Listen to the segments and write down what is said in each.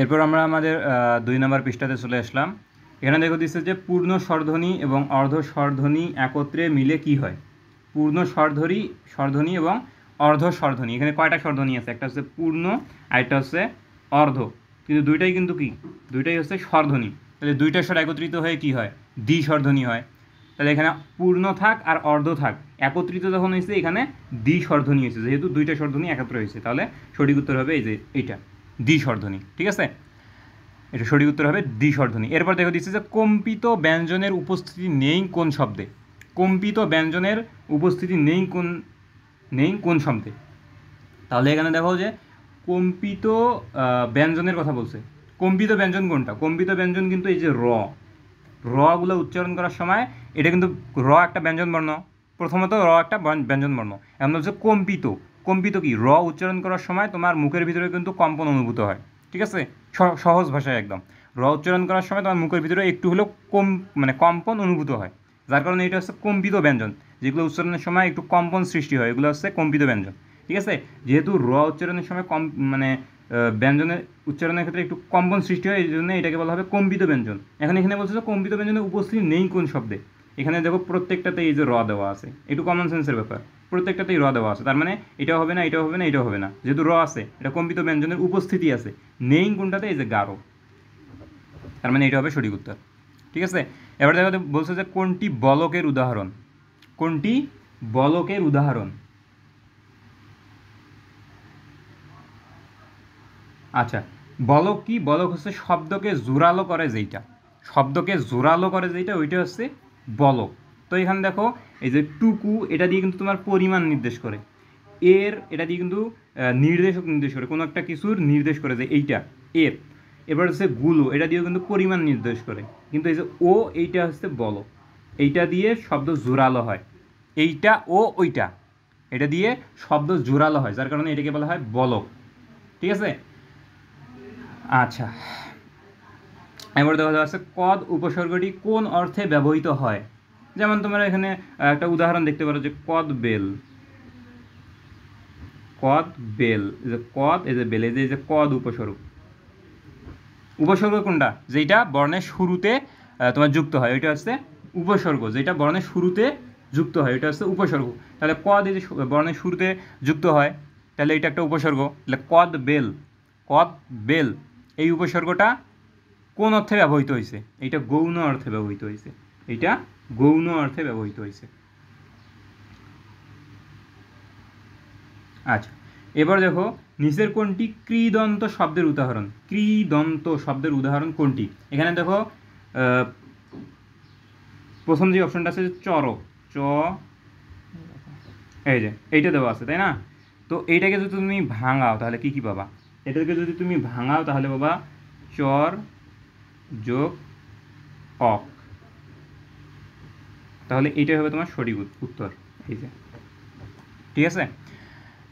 এরপর আমরা আমাদের 2 নম্বর পৃষ্ঠাতে চলে আসলাম। এখানে দেখো দিচ্ছে যে পূর্ণ স্বরধ্বনি এবং অর্ধ স্বরধ্বনি একত্রে মিলে কি হয়। পূর্ণ স্বরধ্বনি এবং অর্ধ স্বরধ্বনি, এখানে কয়টা স্বরধ্বনি আছে? একটা হচ্ছে পূর্ণ, আরেকটা হচ্ছে অর্ধ, কিন্তু দুইটাই কিন্তু কি, দুইটাই হচ্ছে স্বরধ্বনি। তাহলে দুইটা স্বর একত্রিত হয়ে কি হয়? দ্বি স্বরধ্বনি হয়। তাহলে এখানে পূর্ণ থাক আর অর্ধ থাক, একত্রিত যখন হয়েছে এখানে দ্বি স্বরধ্বনি হয়েছে, যেহেতু দুইটা স্বরধ্বনি একত্র হয়েছে, তাহলে সঠিক উত্তর হবে এই যে এইটা, দ্বি স্বরধ্বনি। ঠিক আছে, এটা সঠিক উত্তর হবে দ্বি স্বরধ্বনি। এরপর দেখো দিচ্ছে যে কম্পিত ব্যঞ্জনের উপস্থিতি নেই কোন শব্দে। কম্পিত ব্যঞ্জনের উপস্থিতি নেই কোন শব্দে? তাহলে এখানে দেখো যে কম্পিত ব্যঞ্জনের কথা বলছে। কম্পিত ব্যঞ্জন কোনটা? কম্পিত ব্যঞ্জন কিন্তু এই যে রগুলো উচ্চারণ করার সময় এটা কিন্তু একটা ব্যঞ্জন বর্ণ, প্রথমত একটা ব্যঞ্জন বর্ণ। এখন হচ্ছে কম্পিত। কম্পিত কি? উচ্চারণ করার সময় তোমার মুখের ভিতরে কিন্তু কম্পন অনুভূত হয়। ঠিক আছে, সহজ ভাষায় একদম, উচ্চারণ করার সময় তোমার মুখের ভিতরে একটু হলেও কম্পন অনুভূত হয়, যার কারণে এটা হচ্ছে কম্পিত ব্যঞ্জন। যেগুলো উচ্চারণের সময় একটু কম্পন সৃষ্টি হয় এগুলো হচ্ছে কম্পিত ব্যঞ্জন। ঠিক আছে, যেহেতু উচ্চারণের সময় ব্যঞ্জনের উচ্চারণের ক্ষেত্রে একটু কম্পন সৃষ্টি হয়, এই জন্য এটাকে বলা হবে কম্পিত ব্যঞ্জন। এখানে বলছে যে কম্পিত ব্যঞ্জনের উপস্থিতি নেই কোন শব্দে। এখানে দেখো প্রত্যেকটাতে এই যে দেওয়া আছে, একটু কমন সেন্সের ব্যাপার, প্রত্যেকটাতেই দেওয়া আছে, তার মানে এটাও হবে না, এটাও হবে না, এটাও হবে না, যেহেতু আছে, এটা কম্পিত ব্যঞ্জনের উপস্থিতি আছে। নেই কোনটাতে? এই যে গারো, তার মানে এটা হবে সঠিক উত্তর। ঠিক আছে, এবার দেখো বলছে যে কোনটি বলকের উদাহরণ। কোনটি বলকের উদাহরণ? আচ্ছা, বলক কি? বলক হচ্ছে শব্দকে জোরালো করে যেইটা, ওইটা হচ্ছে বলক। তো এখানে দেখো এই যে টুকু, এটা দিয়ে কিন্তু তোমার পরিমাণ নির্দেশ করে। এটা দিয়ে কিন্তু নির্দেশ করে, কোনো একটা কিছুর নির্দেশ করে যে এইটা এর। এবার হচ্ছে গুলো, এটা দিয়েও কিন্তু পরিমাণ নির্দেশ করে। কিন্তু এই যে এইটা হচ্ছে বলক, এইটা দিয়ে শব্দ জোরালো হয়। এইটা ওইটা, এটা দিয়ে শব্দ জোরালো হয়, যার কারণে এটাকে বলা হয় বলক। ঠিক আছে, আচ্ছা। এবার দেখা যাচ্ছে কদ উপসর্গটি কোন অর্থে ব্যবহৃত হয়। যেমন তোমরা এখানে একটা উদাহরণ দেখতে পারো যে কদ বেল, এই যে কদ, এই যে বেল, এই যে কদ উপসর্গ কোনটা? যেটা বর্ণের শুরুতে তোমার যুক্ত হয় ওইটা হচ্ছে উপসর্গ। যেটা বর্ণের শুরুতে যুক্ত হয় এটা হচ্ছে উপসর্গ। তাহলে কদ এই যে বর্ণের শুরুতে যুক্ত হয়, তাহলে এটা একটা উপসর্গ। তাহলে কদ বেল এই উপসর্গটা কোন অর্থে ব্যবহৃত হয়েছে? এইটা গৌণ অর্থে ব্যবহৃত হয়েছে, আচ্ছা, এবার দেখো নিচের কোনটি কৃদন্ত শব্দের উদাহরণ কোনটি? এখানে দেখো প্রথম যে অপশনটা আছে চরক, এই যে এইটা দেওয়া আছে, তাই না? তো এইটাকে যদি তুমি ভাঙাও তাহলে কি পাবা? এটাকে যদি তুমি ভাঙাও তাহলে বাবা চর যোগ অক, তাহলে এইটাই হবে তোমার সঠিক উত্তর। এই যে, ঠিক আছে।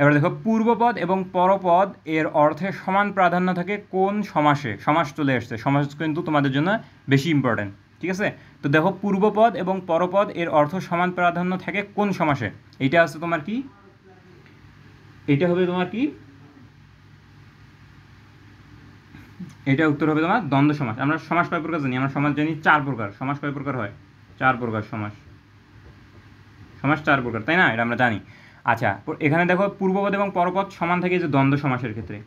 এবার দেখো পূর্বপদ এবং পরপদ এর অর্থে সমান প্রাধান্য থাকে কোন সমাসে? সমাস চলে আসছে, সমাস কিন্তু তোমাদের জন্য বেশি ইম্পর্টেন্ট। ঠিক আছে, তো দেখো পূর্বপদ এবং পরপদ এর অর্থ সমান প্রাধান্য থাকে কোন সমাসে? এইটা আছে তোমার কি, এইটা হবে তোমার কি, এটা উত্তর হবে তোমার দ্বন্দ্ব সমাস। আমরা সমাস কয় প্রকার জানি? আমরা সমাস জানি 4 প্রকার। সমাস কয় প্রকার হয়? 4 প্রকার সমাস 4 প্রকার, তাই না? এটা আমরা জানি। আচ্ছা, এখানে দেখো পূর্বপদ এবং পরপদ সমান থাকে যে দ্বন্দ্ব সমাসের ক্ষেত্রে।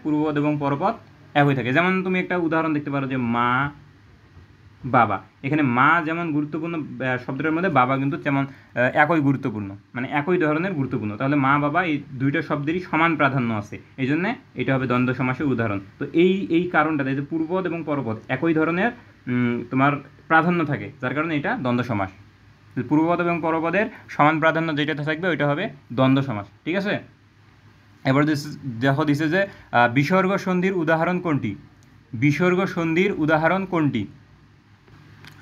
পূর্বপদ এবং পরপদ একই থাকে। যেমন তুমি একটা উদাহরণ দেখতে পারো যে মা বাবা, এখানে মা যেমন গুরুত্বপূর্ণ শব্দটার মধ্যে, বাবা কিন্তু তেমন একই গুরুত্বপূর্ণ, মানে একই ধরনের গুরুত্বপূর্ণ। তাহলে মা বাবা এই দুইটা শব্দেরই সমান প্রাধান্য আছে, এই জন্যে এটা হবে দ্বন্দ্ব সমাসের উদাহরণ। তো এই কারণটাতে যে পূর্বপদ এবং পরপদ একই ধরনের তোমার প্রাধান্য থাকে, যার কারণে এটা দ্বন্দ্ব সমাস। পূর্বপদ এবং পরপদের সমান প্রাধান্য যেটাতে থাকবে ওইটা হবে দ্বন্দ্ব সমাস। ঠিক আছে, এবার দেখো দিছে যে বিসর্গ সন্ধির উদাহরণ কোনটি?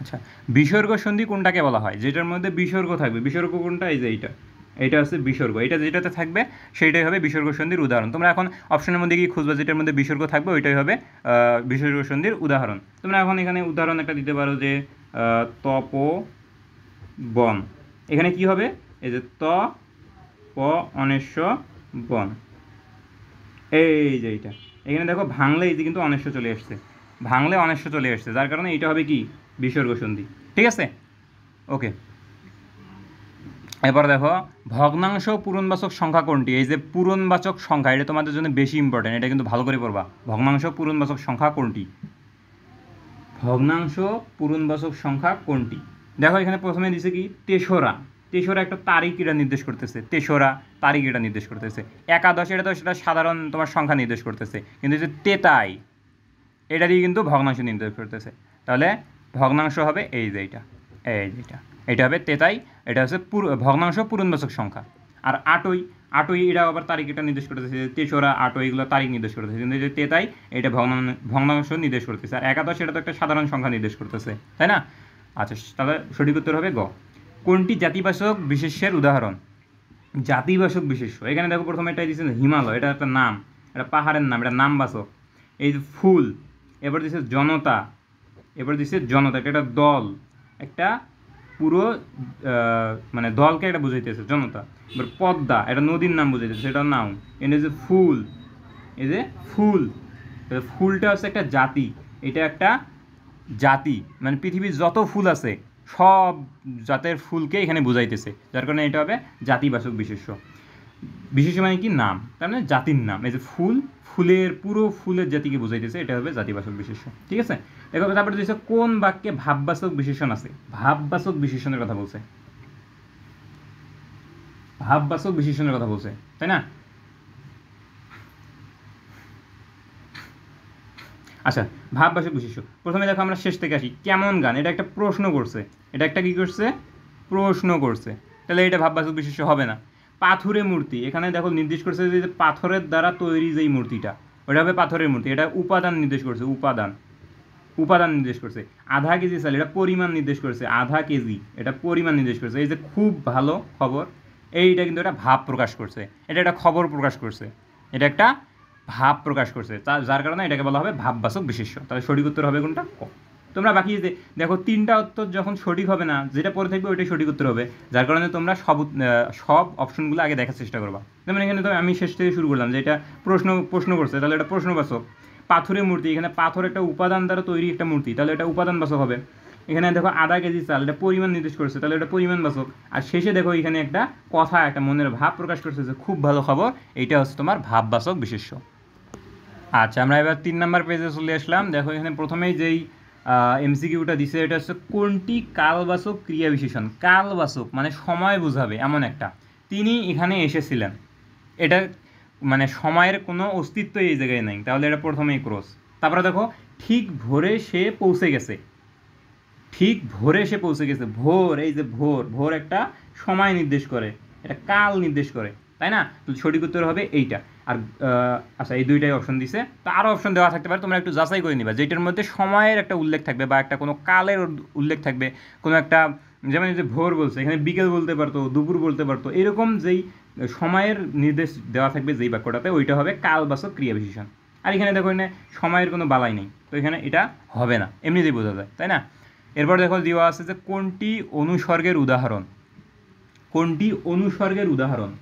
আচ্ছা, বিসর্গ সন্ধি কোনটাকে বলা হয়? যেটার মধ্যে বিসর্গ থাকবে। বিসর্গ কোনটা? এই যে এইটা হচ্ছে বিসর্গ। এটা যেটাতে থাকবে সেইটাই হবে বিসর্গ সন্ধির উদাহরণ। তোমরা এখন অপশনের মধ্যে গিয়ে খুঁজবে যেটার মধ্যে বিসর্গ থাকবে ওইটাই হবে বিসর্গ সন্ধির উদাহরণ। তোমরা এখন এখানে উদাহরণ একটা দিতে পারো যে তপ বন, এখানে কি হবে? এই যে ত প অনেশ্ব বন, এই যে এইটা, এখানে দেখো ভাঙলে এই যে কিন্তু অনেশ্য চলে আসছে, ভাঙলে অনেশ্য চলে আসছে, যার কারণে এইটা হবে কি বিসর্গ সন্ধি। ঠিক আছে, ওকে। এবার দেখো ভগ্নাংশ পূরণবাচক সংখ্যা কোনটি? এই যে পূরণবাচক সংখ্যা, এটা তোমাদের জন্য বেশি ইম্পর্টেন্ট, এটা কিন্তু ভালো করে পড়বা। ভগ্নাংশ পূরণবাচক সংখ্যা কোনটি? ভগ্নাংশ পূরণবাচক সংখ্যা কোনটি? দেখো এখানে প্রথমে দিছে কি তেসরা, তেসরা একটা তারিখ এটা নির্দেশ করতেছে, তেসরা তারিখ এটা নির্দেশ করতেছে। একাদশ এটা তো সেটা সাধারণ তোমার সংখ্যা নির্দেশ করতেছে, কিন্তু যে তেতাই এটা দিয়ে কিন্তু ভগ্নাংশ নির্দেশ করতেছে। তাহলে ভগ্নাংশ হবে এই যে এইটা, এই যেটা, এটা হবে তেতাই, এটা হচ্ছে ভগ্নাংশ পূরণবাচক সংখ্যা। আর আটই, আটই এটা আবার তারিখ এটা নির্দেশ করতেছে, তেসরা আটই এগুলো তারিখ নির্দেশ করতেছে, কিন্তু যে তেতাই এটা ভগ্নাংশ নির্দেশ করতেছে। আর একাদশ এটা তো একটা সাধারণ সংখ্যা নির্দেশ করতেছে, তাই না? আচ্ছা, তাহলে সঠিক উত্তর হবে গ। কোনটি জাতিবাচক বিশেষ্যের উদাহরণ? জাতিবাচক বিশেষ্য, এখানে দেখো প্রথমে এটা দিচ্ছে হিমালয়, এটা একটা নাম, এটা পাহাড়ের নাম, এটা নামবাচক। এই যে ফুল, এবার দিচ্ছে জনতা, এবার দিচ্ছে জনতা, এটা একটা দল, একটা পুরো মানে দলকে এটা বুঝাইতেছে জনতা। এবার পদ্মা, এটা নদীর নাম বুঝাইতেছে, সেটা নাম। এটা যে ফুল, এই যে ফুল, ফুলটা হচ্ছে একটা জাতি, এটা একটা জাতি, মানে পৃথিবীর যত ফুল আছে সব জাতের ফুলকে এখানে বুঝাইতেছে, যার কারণে এটা হবে জাতিবাচক বিশেষ্য। বিশেষ্য মানে কি নাম, তার মানে জাতির নাম। এই যে ফুল, ফুলের পুরো ফুলের জাতিকে বুঝাইতেছে, এটা হবে জাতিবাচক বিশেষ্য। ঠিক আছে, দেখো তারপরে দিয়েছে কোন বাক্যে ভাববাচক বিশেষণ আছে? ভাববাচক বিশেষণের কথা বলছে, ভাববাচক বিশেষণের কথা বলছে, তাই না? আচ্ছা, ভাববাচক বিশেষ্য, প্রথমে দেখো আমরা শেষ থেকে আসি। কেমন গান, এটা একটা প্রশ্ন করছে, এটা একটা কি করছে প্রশ্ন করছে, তাহলে এটা ভাববাচক বিশেষ্য হবে না। পাথুরে মূর্তি, এখানে দেখো নির্দেশ করছে যে পাথরের দ্বারা তৈরি যেই মূর্তিটা, ওটা হবে পাথরের মূর্তি, এটা উপাদান নির্দেশ করছে, উপাদান, উপাদান নির্দেশ করছে। আধা কেজি চাল, এটা পরিমাণ নির্দেশ করছে, আধা কেজি এটা পরিমাণ নির্দেশ করছে। এই যে খুব ভালো খবর, এইটা কিন্তু এটা ভাব প্রকাশ করছে, এটা একটা খবর প্রকাশ করছে, এটা একটা ভাব প্রকাশ করছে, যার কারণে এটাকে বলা হবে ভাববাচক বিশেষ্য। তাহলে সঠিক উত্তর হবে কোনটা? ক। তোমরা বাকি যে দেখো তিনটা উত্তর যখন সঠিক হবে না, যেটা পরে থাকবে ওইটাই সঠিক উত্তর হবে, যার কারণে তোমরা সব অপশনগুলো আগে দেখার চেষ্টা করবা। যেমন এখানে তো আমি শেষ থেকে শুরু করলাম যে এটা প্রশ্ন করছে, তাহলে এটা প্রশ্নবাচক। পাথরের মূর্তি, এখানে পাথর একটা উপাদান দ্বারা তৈরি একটা মূর্তি, তাহলে এটা উপাদানবাচক হবে। এখানে দেখো আধা কেজি চাল, এটা পরিমাণ নির্দেশ করছে, তাহলে এটা পরিমাণবাচক। আর শেষে দেখো এখানে একটা কথা, একটা মনের ভাব প্রকাশ করছে যে খুব ভালো খবর, এইটা হচ্ছে তোমার ভাববাচক বিশেষ্য। আচ্ছা, আমরা এবার 3 নম্বর পেজে চলে আসলাম। দেখো এখানে প্রথমেই যেই এমসিকিউটা দিছে, এটা হচ্ছে কোনটি কালবাচক ক্রিয়া বিশেষণ? কালবাচক মানে সময় বোঝাবে এমন একটা, তিনি এখানে এসেছিলেন, এটা মানে সময়ের কোনো অস্তিত্ব এই জায়গায় নেই, তাহলে এটা প্রথমেই ক্রস। তারপরে দেখো ঠিক ভোরে সে পৌঁছে গেছে, ঠিক ভোরে সে পৌঁছে গেছে, ভোর, এই যে ভোর, ভোর একটা সময় নির্দেশ করে, এটা কাল নির্দেশ করে, তাই না? তো সঠিক উত্তর হবে এইটা। আর আচ্ছা, এই দুইটাই অপশন দিছে, তো আরও অপশন দেওয়া থাকতে পারে, তোমরা একটু যাচাই করে নিবা যেটার মধ্যে সময়ের একটা উল্লেখ থাকবে বা একটা কোনো কালের উল্লেখ থাকবে, কোনো একটা, যেমন যে ভোর বলছে, এখানে বিকেল বলতে পারতো, দুপুর বলতে পারতো, এরকম যেই সময়ের নির্দেশ দেওয়া থাকবে যেই বাক্যটাতে, ওইটা হবে কালবাচক ক্রিয়া বিশেষণ। আর এখানে দেখো এখানে সময়ের কোনো বালাই নেই, তো এখানে এটা হবে না, এমনিতেই বোঝা যায়, তাই না? এরপর দেখো দেওয়া আছে যে কোনটি অনুসর্গের উদাহরণ? কোনটি অনুসর্গের উদাহরণ?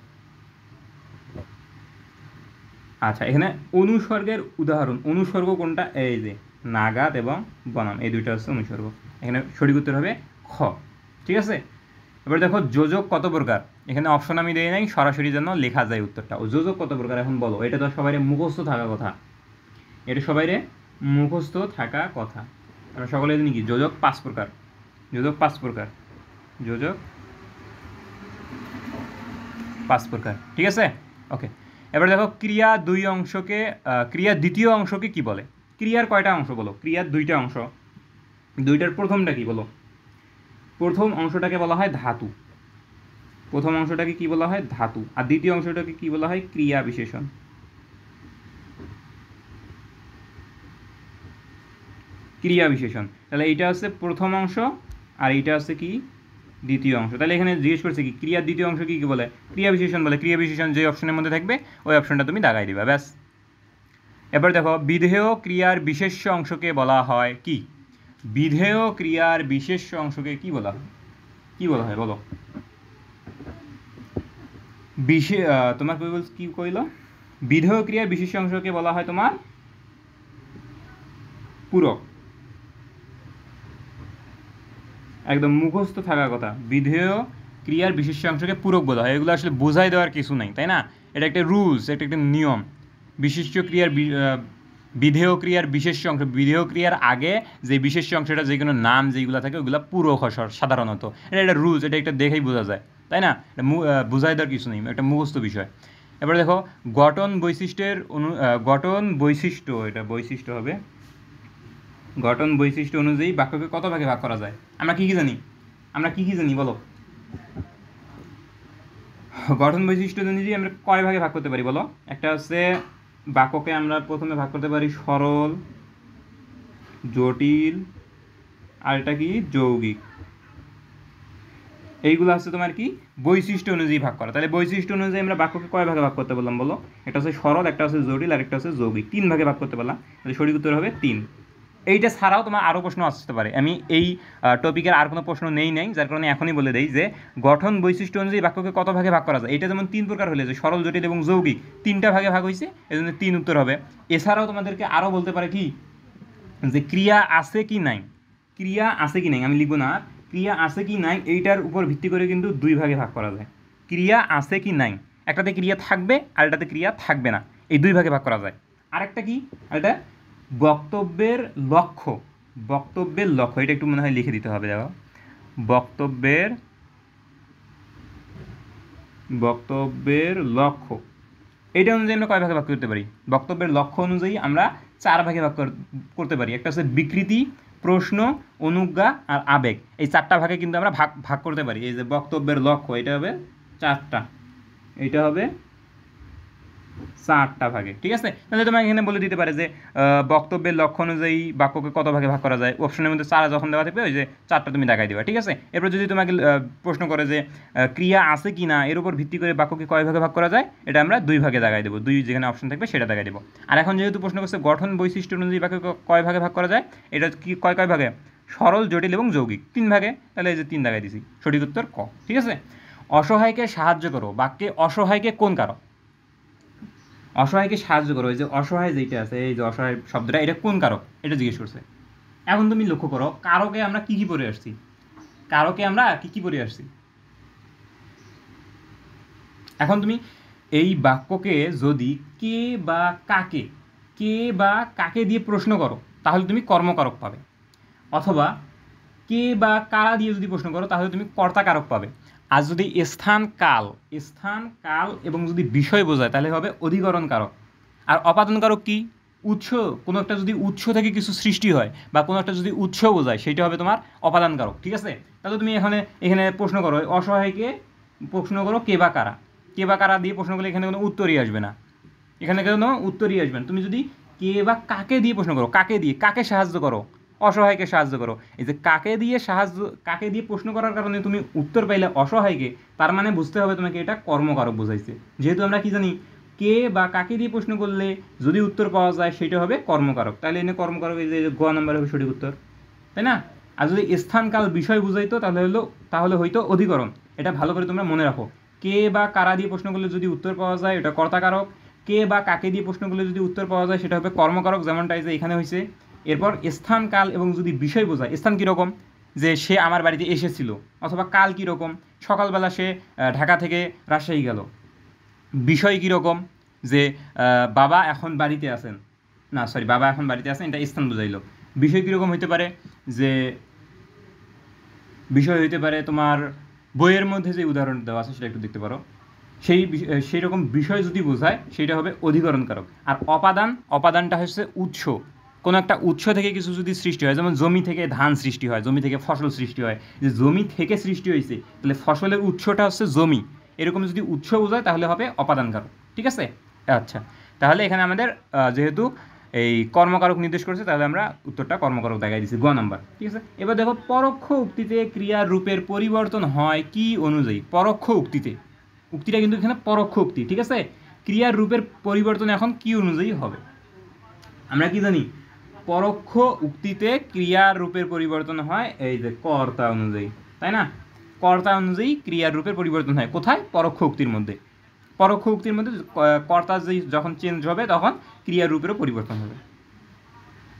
আচ্ছা, এখানে অনুসর্গের উদাহরণ, অনুসর্গ কোনটা? এই যে নাগাদ এবং বনাম, এই দুইটা হচ্ছে অনুসর্গ। এখানে সঠিক উত্তর হবে খ। ঠিক আছে, এবার দেখো যোজক কত প্রকার? এখানে অপশন আমি দেই নাই, সরাসরি যেন লেখা যায় উত্তরটা। ও যোজক কত প্রকার এখন বলো, এটা তো সবাই মুখস্থ থাকা কথা, এটা সবাই মুখস্থ থাকা কথা। আমরা সকলে জানি কি যোজক 5 প্রকার, যোজক 5 প্রকার, যোজক 5 প্রকার। ঠিক আছে, ওকে। এবার দেখো ক্রিয়া দুই অংশকে, ক্রিয়ার দ্বিতীয় অংশকে কি বলে? ক্রিয়ার কয়টা অংশ বলো? ক্রিয়ার দুইটা অংশ, দুইটার প্রথমটা কি বলো? প্রথম অংশটাকে বলা হয় ধাতু, প্রথম অংশটাকে কি বলা হয়? ধাতু। আর দ্বিতীয় অংশটাকে কি বলা হয়? ক্রিয়া বিশেষণ। ক্রিয়া বিশেষণ, তাহলে এইটা হচ্ছে প্রথম অংশ আর এইটা হচ্ছে কি দ্বিতীয় অংশ। তাহলে এখানে জিজ্ঞেস করছে কি ক্রিয়ার দ্বিতীয় অংশ কি বলে? ক্রিয়া বিশেষণ বলে। ক্রিয়া বিশেষণ যে অপশনের মধ্যে থাকবে ওই অপশনটা তুমি দাগাই দিবা, ব্যাস। এবার দেখো বিধেয় ক্রিয়ার বিশেষ্য অংশকে বলা হয় কি? বিধেয় ক্রিয়ার বিশেষ্য অংশকে কি বলা হয়? কি বলা হয় বলো? তোমার কি কইল? বিধেয় ক্রিয়ার বিশেষ অংশকে বলা হয় তোমার পূরক। একদম মুখস্থ থাকার কথা, বিধেয় ক্রিয়ার বিশেষ অংশকে পূরক বলা হয়। এগুলো আসলে বোঝাই দেওয়ার কিছু নাই, তাই না? এটা একটা রুলস, একটা নিয়ম। বিশিষ্ট ক্রিয়ার বিধেয় ক্রিয়ার বিশেষ অংশ, বিধেয় ক্রিয়ার আগে যে বিশেষ অংশটা যে কোনো নাম যেগুলো থাকে ওইগুলো পূরক হয় সাধারণত। এটা একটা রুলস, এটা একটা দেখেই বোঝা যায়, তাই না? এটা বোঝাই দেওয়ার কিছু নেই, একটা মুখস্থ বিষয়। এবার দেখো গঠন বৈশিষ্ট্যের গঠন বৈশিষ্ট্য, এটা বৈশিষ্ট্য হবে। গঠন বৈশিষ্ট্য অনুযায়ী বাক্যকে কত ভাগে ভাগ করা যায়? আমরা কি কি জানি বলো? গঠন বৈশিষ্ট্য অনুযায়ী আমরা কয় ভাগে ভাগ করতে পারি বলো? একটা হচ্ছে বাক্যকে আমরা প্রথমে ভাগ করতে পারি সরল, জটিল, আর এটা কি যৌগিক। এইগুলো হচ্ছে তোমার কি বৈশিষ্ট্য অনুযায়ী ভাগ করা। তাহলে বৈশিষ্ট্য অনুযায়ী আমরা বাক্যকে কয় ভাগে ভাগ করতে বললাম বলো? একটা হচ্ছে সরল, একটা হচ্ছে জটিল, আর একটা হচ্ছে যৌগিক। 3 ভাগে ভাগ করতে পারলাম, তাহলে সঠিক উত্তর হবে 3। এইটা ছাড়াও তোমার আরও প্রশ্ন আসতে পারে। আমি এই টপিকের আর কোনো প্রশ্ন নেই, যার কারণে এখনই বলে দেই যে গঠন বৈশিষ্ট্য অনুযায়ী বাক্যকে কত ভাগে ভাগ করা যায়। এটা যেমন 3 প্রকার হলে, যে সরল, জটিল এবং যৌগিক, 3টা ভাগে ভাগ হয়েছে, এই জন্য 3 উত্তর হবে। এছাড়াও তোমাদেরকে আরও বলতে পারে কি, যে ক্রিয়া আছে কি নাই, ক্রিয়া আছে কি নাই, আমি লিখবো না, ক্রিয়া আছে কি নাই, এইটার উপর ভিত্তি করে কিন্তু 2 ভাগে ভাগ করা যায়। ক্রিয়া আছে কি নাই, একটাতে ক্রিয়া থাকবে আর একটাতে ক্রিয়া থাকবে না, এই 2 ভাগে ভাগ করা যায়। আরেকটা কি, আরেকটা বক্তব্যের লক্ষ্য, বক্তব্যের লক্ষ্য, এটা একটু মনে হয় লিখে দিতে হবে। দেখো বক্তব্যের লক্ষ্য, এইটা অনুযায়ী আমরা কয় ভাগে ভাগ করতে পারি? বক্তব্যের লক্ষ্য অনুযায়ী আমরা 4 ভাগে ভাগ করতে পারি। একটা হচ্ছে বিকৃতি, প্রশ্ন, অনুজ্ঞা আর আবেগ। এই 4টা ভাগে কিন্তু আমরা ভাগ করতে পারি। এই যে বক্তব্যের লক্ষ্য, এটা হবে 4টা, এটা হবে 4টা ভাগে, ঠিক আছে? তাহলে তোমাকে এখানে বলে দিতে পারে যে বক্তব্যের লক্ষ্য অনুযায়ী বাক্যকে কত ভাগে ভাগ করা যায়। অপশনের মধ্যে 4 যখন দেওয়া থাকবে, ওই যে 4টা তুমি দেখাই দিবা, ঠিক আছে? এরপর যদি তোমাকে প্রশ্ন করে যে ক্রিয়া আছে কি না, এর উপর ভিত্তি করে বাক্যকে কয় ভাগে ভাগ করা যায়, এটা আমরা 2 ভাগে দেখাই দেবো। 2 যেখানে অপশন থাকবে সেটা দেখাই দেবো। আর এখন যেহেতু প্রশ্ন করছে গঠন বৈশিষ্ট্য অনুযায়ী বাক্যকে কয় ভাগে ভাগ করা যায়, এটা কি কয় ভাগে? সরল, জটিল এবং যৌগিক, 3 ভাগে। তাহলে এই যে 3 দেখাই দিছি, সঠিক উত্তর ক, ঠিক আছে? অসহায়কে সাহায্য করো, বাক্যে অসহায়কে কোন কারক? অসহায়কে সাহায্য করো, এই যে অসহায় যেটা আছে, এই যে অসহায় শব্দটা, এটা কোন কারক, এটা জিজ্ঞেস করছে। এখন তুমি লক্ষ্য করো, কারকে আমরা কি কি পড়ে আসছি, কারকে আমরা কি কি পড়ে আসছি। এখন তুমি এই বাক্যকে যদি কে বা কাকে দিয়ে প্রশ্ন করো, তাহলে তুমি কর্মকারক পাবে। অথবা কে বা কারা দিয়ে যদি প্রশ্ন করো, তাহলে তুমি কর্তাকারক পাবে। আর যদি স্থান কাল এবং যদি বিষয় বোঝায়, তাহলে হবে অধিকরণ কারক। আর অপাদান কারক কি? উৎস, কোনো একটা যদি উৎস থেকে কিছু সৃষ্টি হয় বা কোনো একটা যদি উৎস বোঝায়, সেইটা হবে তোমার অপাদান কারক, ঠিক আছে? তাহলে তুমি এখানে প্রশ্ন করো অসহায়কে, প্রশ্ন করো কে বা কারা দিয়ে প্রশ্ন করলে এখানে কোনো উত্তরই আসবে না, এখানে কোনো উত্তরই আসবে না। তুমি যদি কে বা কাকে দিয়ে প্রশ্ন করো, কাকে সাহায্য করো, অসহায়কে সাহায্য করো, এই যে কাকে দিয়ে প্রশ্ন করার কারণে তুমি উত্তর পাইলে অসহায়কে, তার মানে বুঝতে হবে তোমাকে এটা কর্মকারক বোঝাইছে। যেহেতু আমরা কি জানি, কে বা কাকে দিয়ে প্রশ্ন করলে যদি উত্তর পাওয়া যায় সেটা হবে কর্মকারক, তাহলে এনে কর্মকারক, এই যে গ নাম্বার হবে সঠিক উত্তর, তাই না? আর যদি স্থানকাল বিষয় বুঝাইতো, তাহলে হয়তো অধিকরণ। এটা ভালো করে তোমরা মনে রাখো, কে বা কারা দিয়ে প্রশ্ন করলে যদি উত্তর পাওয়া যায় এটা কর্তাকারক, কে বা কাকে দিয়ে প্রশ্ন করলে যদি উত্তর পাওয়া যায় সেটা হবে কর্মকারক, যেমনটা এই যে এখানে হয়েছে। এরপর স্থান কাল এবং যদি বিষয় বোঝায়, স্থান কীরকম, যে সে আমার বাড়িতে এসেছিল, অথবা কাল কীরকম, সকালবেলা সে ঢাকা থেকে রাজশাহী গেল। বিষয় কীরকম, যে বাবা এখন বাড়িতে আছেন, এটা স্থান বোঝাইল। বিষয় কীরকম হইতে পারে, যে বিষয় হইতে পারে তোমার বইয়ের মধ্যে যে উদাহরণ দেওয়া আছে সেটা একটু দেখতে পারো, সেই রকম বিষয় যদি বোঝায় সেটা হবে অধিকরণ কারক। আর অপাদানটা হচ্ছে উৎস, কোনো একটা উৎস থেকে কিছু যদি সৃষ্টি হয়, যেমন জমি থেকে ধান সৃষ্টি হয়, জমি থেকে ফসল সৃষ্টি হয়, যে জমি থেকে সৃষ্টি হয়েছে, তাহলে ফসলের উৎসটা হচ্ছে জমি, এরকম যদি উৎস বোঝায় তাহলে হবে অপাদান কারক, ঠিক আছে? আচ্ছা, তাহলে এখানে আমাদের যেহেতু এই কর্মকারক নির্দেশ করছে, তাহলে আমরা উত্তরটা কর্মকারক দেখাই দিচ্ছি, গ নাম্বার, ঠিক আছে? এবার দেখো পরোক্ষ উক্তিতে ক্রিয়ার রূপের পরিবর্তন হয় কি অনুযায়ী? পরোক্ষ উক্তিটা কিন্তু এখানে পরোক্ষ উক্তি, ঠিক আছে? ক্রিয়ার রূপের পরিবর্তন এখন কি অনুযায়ী হবে? আমরা কি জানি, পরোক্ষ উক্তিতে ক্রিয়ার রূপের পরিবর্তন হয় এই যে কর্তা অনুযায়ী, তাই না? কর্তা অনুযায়ী ক্রিয়ার রূপের পরিবর্তন হয় কোথায়? পরোক্ষ উক্তির মধ্যে। পরোক্ষ উক্তির মধ্যে কর্তা যখন চেঞ্জ হবে তখন ক্রিয়ার রূপেরও পরিবর্তন হবে।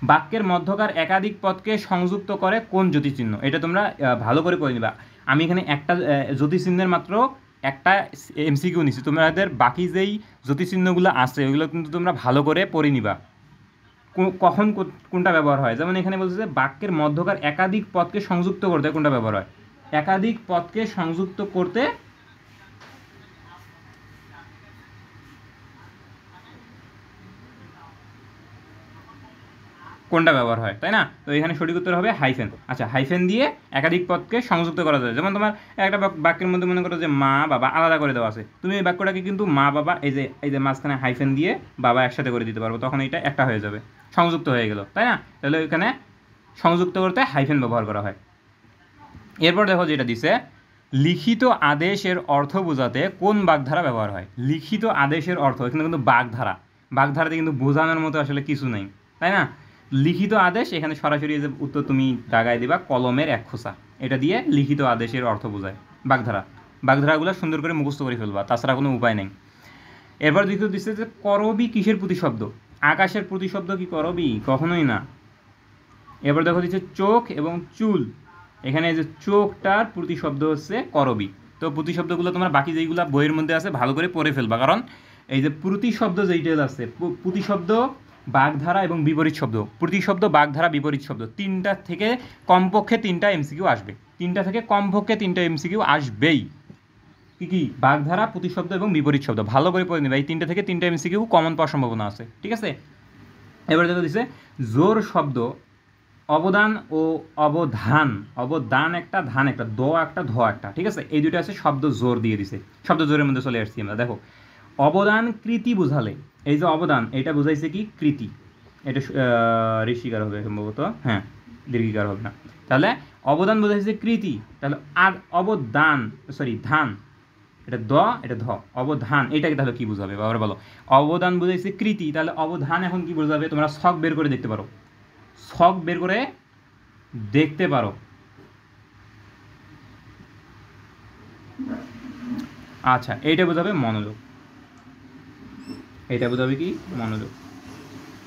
বাক্যের মধ্যকার একাধিক পদকে সংযুক্ত করে কোন জ্যোতিচিহ্ন? এটা তোমরা ভালো করে পড়ে নিবা। আমি এখানে একটা জ্যোতিচিহ্নের মাত্র একটা এমসিকিউ নিছি, তোমাদের বাকি যেই জ্যোতিচিহ্নগুলো আছে ওইগুলো কিন্তু তোমরা ভালো করে পড়ে নিবা কখন কোনটা ব্যবহার হয়। যেমন এখানে বলছে যে বাক্যের মধ্যকার একাধিক পদকে সংযুক্ত করতে কোনটা ব্যবহার হয়। একাধিক পদকে সংযুক্ত করতে কোনটা ব্যবহার হয়, তাই না? তো এখানে সঠিক উত্তর হবে হাইফেন। আচ্ছা, হাইফেন দিয়ে একাধিক পদকে সংযুক্ত করা যায়। যেমন তোমার একটা বাক্যের মধ্যে মনে করো যে মা বাবা আলাদা করে দেওয়া আছে, তুমি এই বাক্যটাকে কিন্তু মা বাবা এই যে মাঝখানে হাইফেন দিয়ে বাবা একসাথে করে দিতে পারবো, তখন এটা একটা হয়ে যাবে, সংযুক্ত হয়ে গেল, তাই না? তাহলে এখানে সংযুক্ত করতে হাইফেন ব্যবহার করা হয়। এরপর দেখো যেটা দিছে, লিখিত আদেশের অর্থ বোঝাতে কোন বাগধারা ব্যবহার হয়? লিখিত আদেশের অর্থ, এখানে কিন্তু বাগধারাতে কিন্তু বোঝানোর মতো আসলে কিছু নেই, তাই না? লিখিত আদেশ, এখানে সরাসরি যে উত্তর তুমি দাগায় দিবা কলমের এক খোসা, এটা দিয়ে লিখিত আদেশের অর্থ বোঝায় বাগধারাগুলো সুন্দর করে মুখস্থ করে ফেলবা, তাছাড়া কোনো উপায় নেই। এরপর দ্বিতীয় দিচ্ছে যে করবি কিসের প্রতিশব্দ? আকাশের প্রতিশব্দ কি করবি? কখনোই না। এবার দেখো দিচ্ছে চোখ এবং চুল, এখানে যে চোখটার প্রতিশব্দ হচ্ছে করবি। তো প্রতিশব্দগুলো তোমার বাকি যেইগুলো বইয়ের মধ্যে আছে ভালো করে পড়ে ফেলবা, কারণ এই যে প্রতিশব্দ যেইটা আছে, প্রতিশব্দ বাগধারা এবং বিপরীত শব্দ, প্রতিশব্দ বাগধারা বিপরীত শব্দ, তিনটা থেকে কমপক্ষে তিনটা এমসিকিউ আসবে, আসবেই। কি বাগধারা, প্রতিশব্দ এবং বিপরীত শব্দ ভালো করে পড়ে নেবে, এই তিনটা থেকে তিনটা এমসিকিউ কমন পাওয়ার সম্ভাবনা আছে, ঠিক আছে? এবার দেখো দিচ্ছে জোর শব্দ অবদান ও অবধান, অবদান একটা, ধান একটা, দ একটা, ধ একটা, ঠিক আছে? এই দুটো আছে শব্দ জোর দিয়ে দিছে, শব্দ জোরের মধ্যে চলে আসছি আমরা। দেখো অবদান কৃতি বোঝালে, এই যে অবদান এটা বোঝাইছে কি কৃতি, এটা ঋষিকার হবে সম্ভবত, হ্যাঁ দীর্ঘিকার হবে না। তাহলে অবদান বোঝাইছে কৃতি, তাহলে আর অবদান ধান, এটা দ এটা ধ, অবধান এটাকে তাহলে কি বোঝাবে বাবার বলো? অবদান বোঝাইছে কৃতি, তাহলে অবধান এখন কি বোঝাবে? তোমরা ছক বের করে দেখতে পারো, আচ্ছা এইটা বোঝাবে মনোযোগ, এটা বোঝাবে কি মনোযোগ।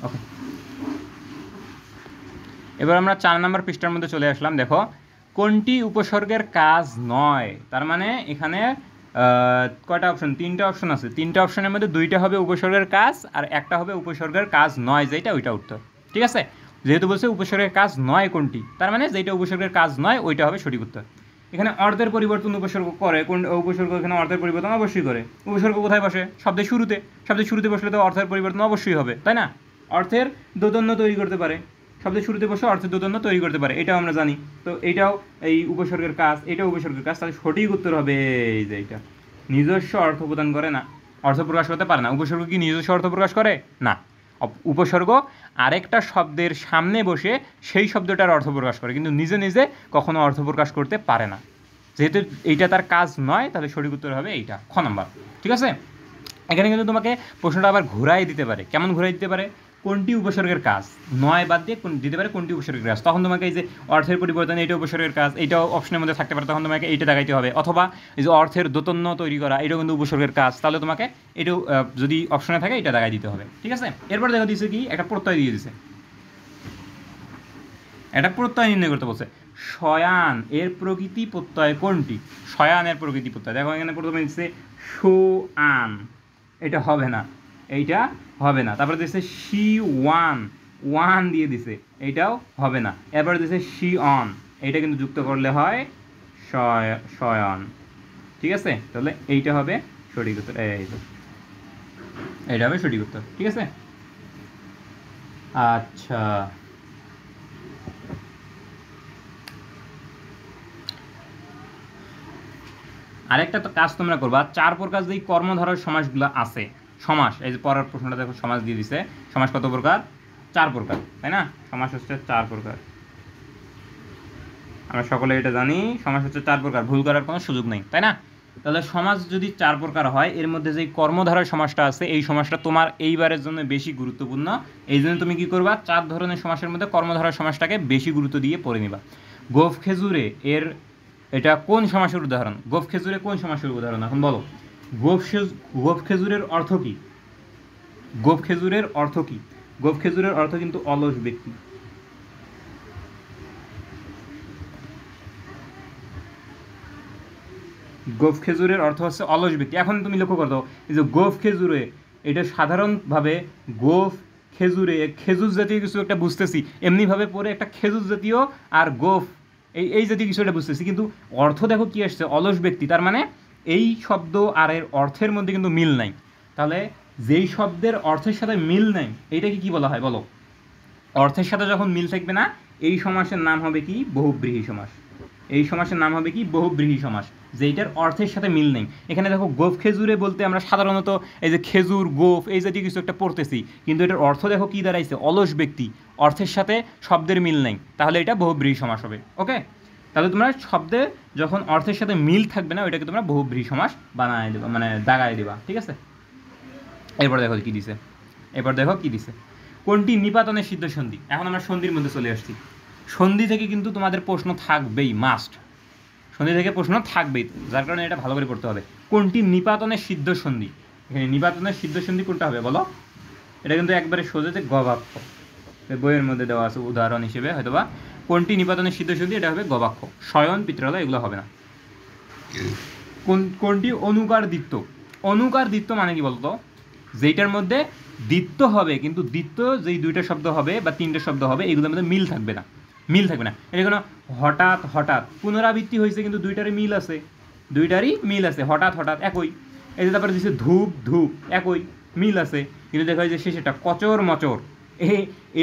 ওকে, এবার আমরা 4 নম্বর পৃষ্ঠার মধ্যে চলে আসলাম। দেখো কোনটি উপসর্গের কাজ নয়? তার মানে এখানে কয়টা অপশন? 3টা অপশন আছে, 3টা অপশনের মধ্যে 2টা হবে উপসর্গের কাজ আর একটা হবে উপসর্গের কাজ নয়, যেটা ওইটা উত্তর, ঠিক আছে? যেহেতু বলছে উপসর্গের কাজ নয় কোনটি, তার মানে যেটা উপসর্গের কাজ নয় ওইটা হবে সঠিক উত্তর। এখানে অর্থের পরিবর্তন উপসর্গ করে, কোন উপসর্গ এখানে অর্থের পরিবর্তন অবশ্যই করে। উপসর্গ কোথায় বসে? শব্দের শুরুতে বসলে তো অর্থের পরিবর্তন অবশ্যই হবে, তাই না? অর্থের দোতন্য তৈরি করতে পারে, শব্দের শুরুতে বসে অর্থের দোতন্য তৈরি করতে পারে, এটাও আমরা জানি। তো এটাও এই উপসর্গের কাজ, এটাও উপসর্গের কাজ, তাহলে সঠিক উত্তর হবে এই যে এটা। নিজস্ব অর্থ প্রদান করে না, অর্থ প্রকাশ করতে পারে না। উপসর্গ কি নিজস্ব অর্থ প্রকাশ করে? না। উপসর্গ আরেকটা শব্দের সামনে বসে সেই শব্দটার অর্থ প্রকাশ করে, কিন্তু নিজে নিজে কখনো অর্থ প্রকাশ করতে পারে না। যেহেতু এইটা তার কাজ নয়, তাহলে সঠিক উত্তর হবে এইটা, খ নাম্বার, ঠিক আছে? এখানে কিন্তু তোমাকে প্রশ্নটা আবার ঘুরাই দিতে পারে। কেমন ঘুরাই দিতে পারে? কোনটি উপসর্গের কাজ নয় বাদ দিয়ে দিতে পারে কোনটি উপসর্গের কাজ, তখন তোমাকে এই যে অর্থের পরিবর্তন এইটা উপসর্গের কাজ, এইটাও অপশনের মধ্যে থাকতে পারে, তখন তোমাকে এইটা দেখাইতে হবে। অথবা এই যে অর্থের দোতন্য তৈরি করা, এটাও কিন্তু উপসর্গের কাজ, তাহলে তোমাকে এটাও যদি অপশনে থাকে এটা দেখাই দিতে হবে, ঠিক আছে? এরপর দেখা দিচ্ছে কি একটা প্রত্যয় দিয়ে দিছে, একটা প্রত্যয় নির্ণয় করতে বলছে। শয়ান এর প্রকৃতি প্রত্যয় কোনটি? শয়ান এর প্রকৃতি প্রত্যয়, দেখো এখানে প্রথমে দিচ্ছে শোয়ান, এটা হবে না, এইটা হবে না। তারপরে দিচ্ছে শি ওয়ান দিয়ে দিছে, এইটাও হবে না। এরপরে দিচ্ছে শি অন, এইটা কিন্তু যুক্ত করলে হয় শয়ন, ঠিক আছে? তাহলে এইটা হবে সঠিক উত্তর, এইটা হবে সঠিক উত্তর, ঠিক আছে? আচ্ছা, আরেকটা তো কাজ তোমরা করবা, 4 প্রকার যেই কর্মধারয় সমাসগুলো আছে, সমাস, এই যে পরের প্রশ্নটা দেখো, সমাস দিয়ে দিছে। সমাস কত প্রকার? 4 প্রকার, তাই না? সমাস হচ্ছে 4 প্রকার, আমরা সকলে এটা জানি। সমাস হচ্ছে 4 প্রকার, ভুল করার কোনো সুযোগ নেই, তাই না? তাহলে সমাস যদি 4 প্রকার হয়, এর মধ্যে যেই কর্মধারয় সমাসটা আছে, এই সমাসটা তোমার এইবারের জন্য বেশি গুরুত্বপূর্ণ। এই জন্য তুমি কি করবা, 4 ধরনের সমাসের মধ্যে কর্মধারয় সমাসটাকে বেশি গুরুত্ব দিয়ে পড়ে নিবা। গোফ খেজুরে এর এটা কোন সমাসের উদাহরণ? গোফ খেজুরে কোন সমাসের উদাহরণ? এখন বলো। গোফ খেজুরের অর্থ কি? গোফ খেজুরের অর্থ কি? গোফ খেজুরের অর্থ কিন্তু অলস ব্যক্তি। গোফ খেজুরের অর্থ হচ্ছে অলস ব্যক্তি। এখন তুমি লক্ষ্য করো এই যে গোফ খেজুরে, এটা সাধারণভাবে গোফ খেজুরে খেজুর জাতীয় কিছু একটা বুঝতেছি, এমনিভাবে পরে একটা খেজুর জাতীয় আর গোফ এই জাতীয় কিছু একটা বুঝতেছি, কিন্তু অর্থ দেখো কি আসছে, অলস ব্যক্তি। তার মানে এই শব্দ আর এর অর্থের মধ্যে কিন্তু মিল নাই। তাহলে যেই শব্দের অর্থের সাথে মিল নাই এইটাকে কি বলা হয় বলো? অর্থের সাথে যখন মিল থাকবে না, এই সমাসের নাম হবে কি? বহুব্রীহি সমাস। এই সমাসের নাম হবে কি? বহুব্রীহি সমাস, যেইটার অর্থের সাথে মিল নেই। এখানে দেখো গোফ খেজুরে বলতে আমরা সাধারণত এই যে খেজুর, গোফ এই জাতীয় কিছু একটা পড়তেছি, কিন্তু এটার অর্থ দেখো কি দাঁড়াইছে? অলস ব্যক্তি। অর্থের সাথে শব্দের মিল নেই, তাহলে এটা বহুব্রীহি সমাস হবে। ওকে, তাহলে তোমরা শব্দে যখন অর্থের সাথে মিল থাকবে না, ওইটাকে তোমরা বহুব্রীহি সমাস বানায় দেবা, মানে দাগায় দেবা। ঠিক আছে, এরপর দেখো কি দিছে। কোনটি নিপাতনের সিদ্ধ সন্ধি? এখন আমরা সন্ধির মধ্যে চলে আসছি। সন্ধি থেকে কিন্তু তোমাদের প্রশ্ন থাকবেই, মাস্ট। সন্ধি থেকে প্রশ্ন থাকবেই, যার কারণে এটা ভালো করে পড়তে হবে। কোনটি নিপাতনের সিদ্ধ সন্ধি? এখানে নিপাতনের সিদ্ধ সন্ধি কোনটা হবে বলো? এটা কিন্তু একবারে সোজা, যে গবাক্ষ। বইয়ের মধ্যে দেওয়া আছে উদাহরণ হিসেবে, হয়তোবা কোনটি নিপাতনের সিদ্ধ সন্ধি, এটা হবে গবাক্ষ। শয়ন, পিত্রালয় এগুলো হবে না। কোনটি অনুকার দ্বিত্ব? অনুকার দ্বিত্ব মানে কি বলতো? যেইটার মধ্যে দ্বিত্ব হবে, কিন্তু দ্বিত্ব যেই দুইটা শব্দ হবে বা তিনটা শব্দ হবে, এগুলোর মধ্যে মিল থাকবে না। এটা কোনো হঠাৎ হঠাৎ পুনরাবৃত্তি হয়েছে, কিন্তু দুইটারই মিল আছে। হঠাৎ হঠাৎ একই। এই যে তারপরে দিচ্ছে ধূপ ধূপ, একই মিল আছে, কিন্তু দেখা যায় যে শেষেটা কচর মচর,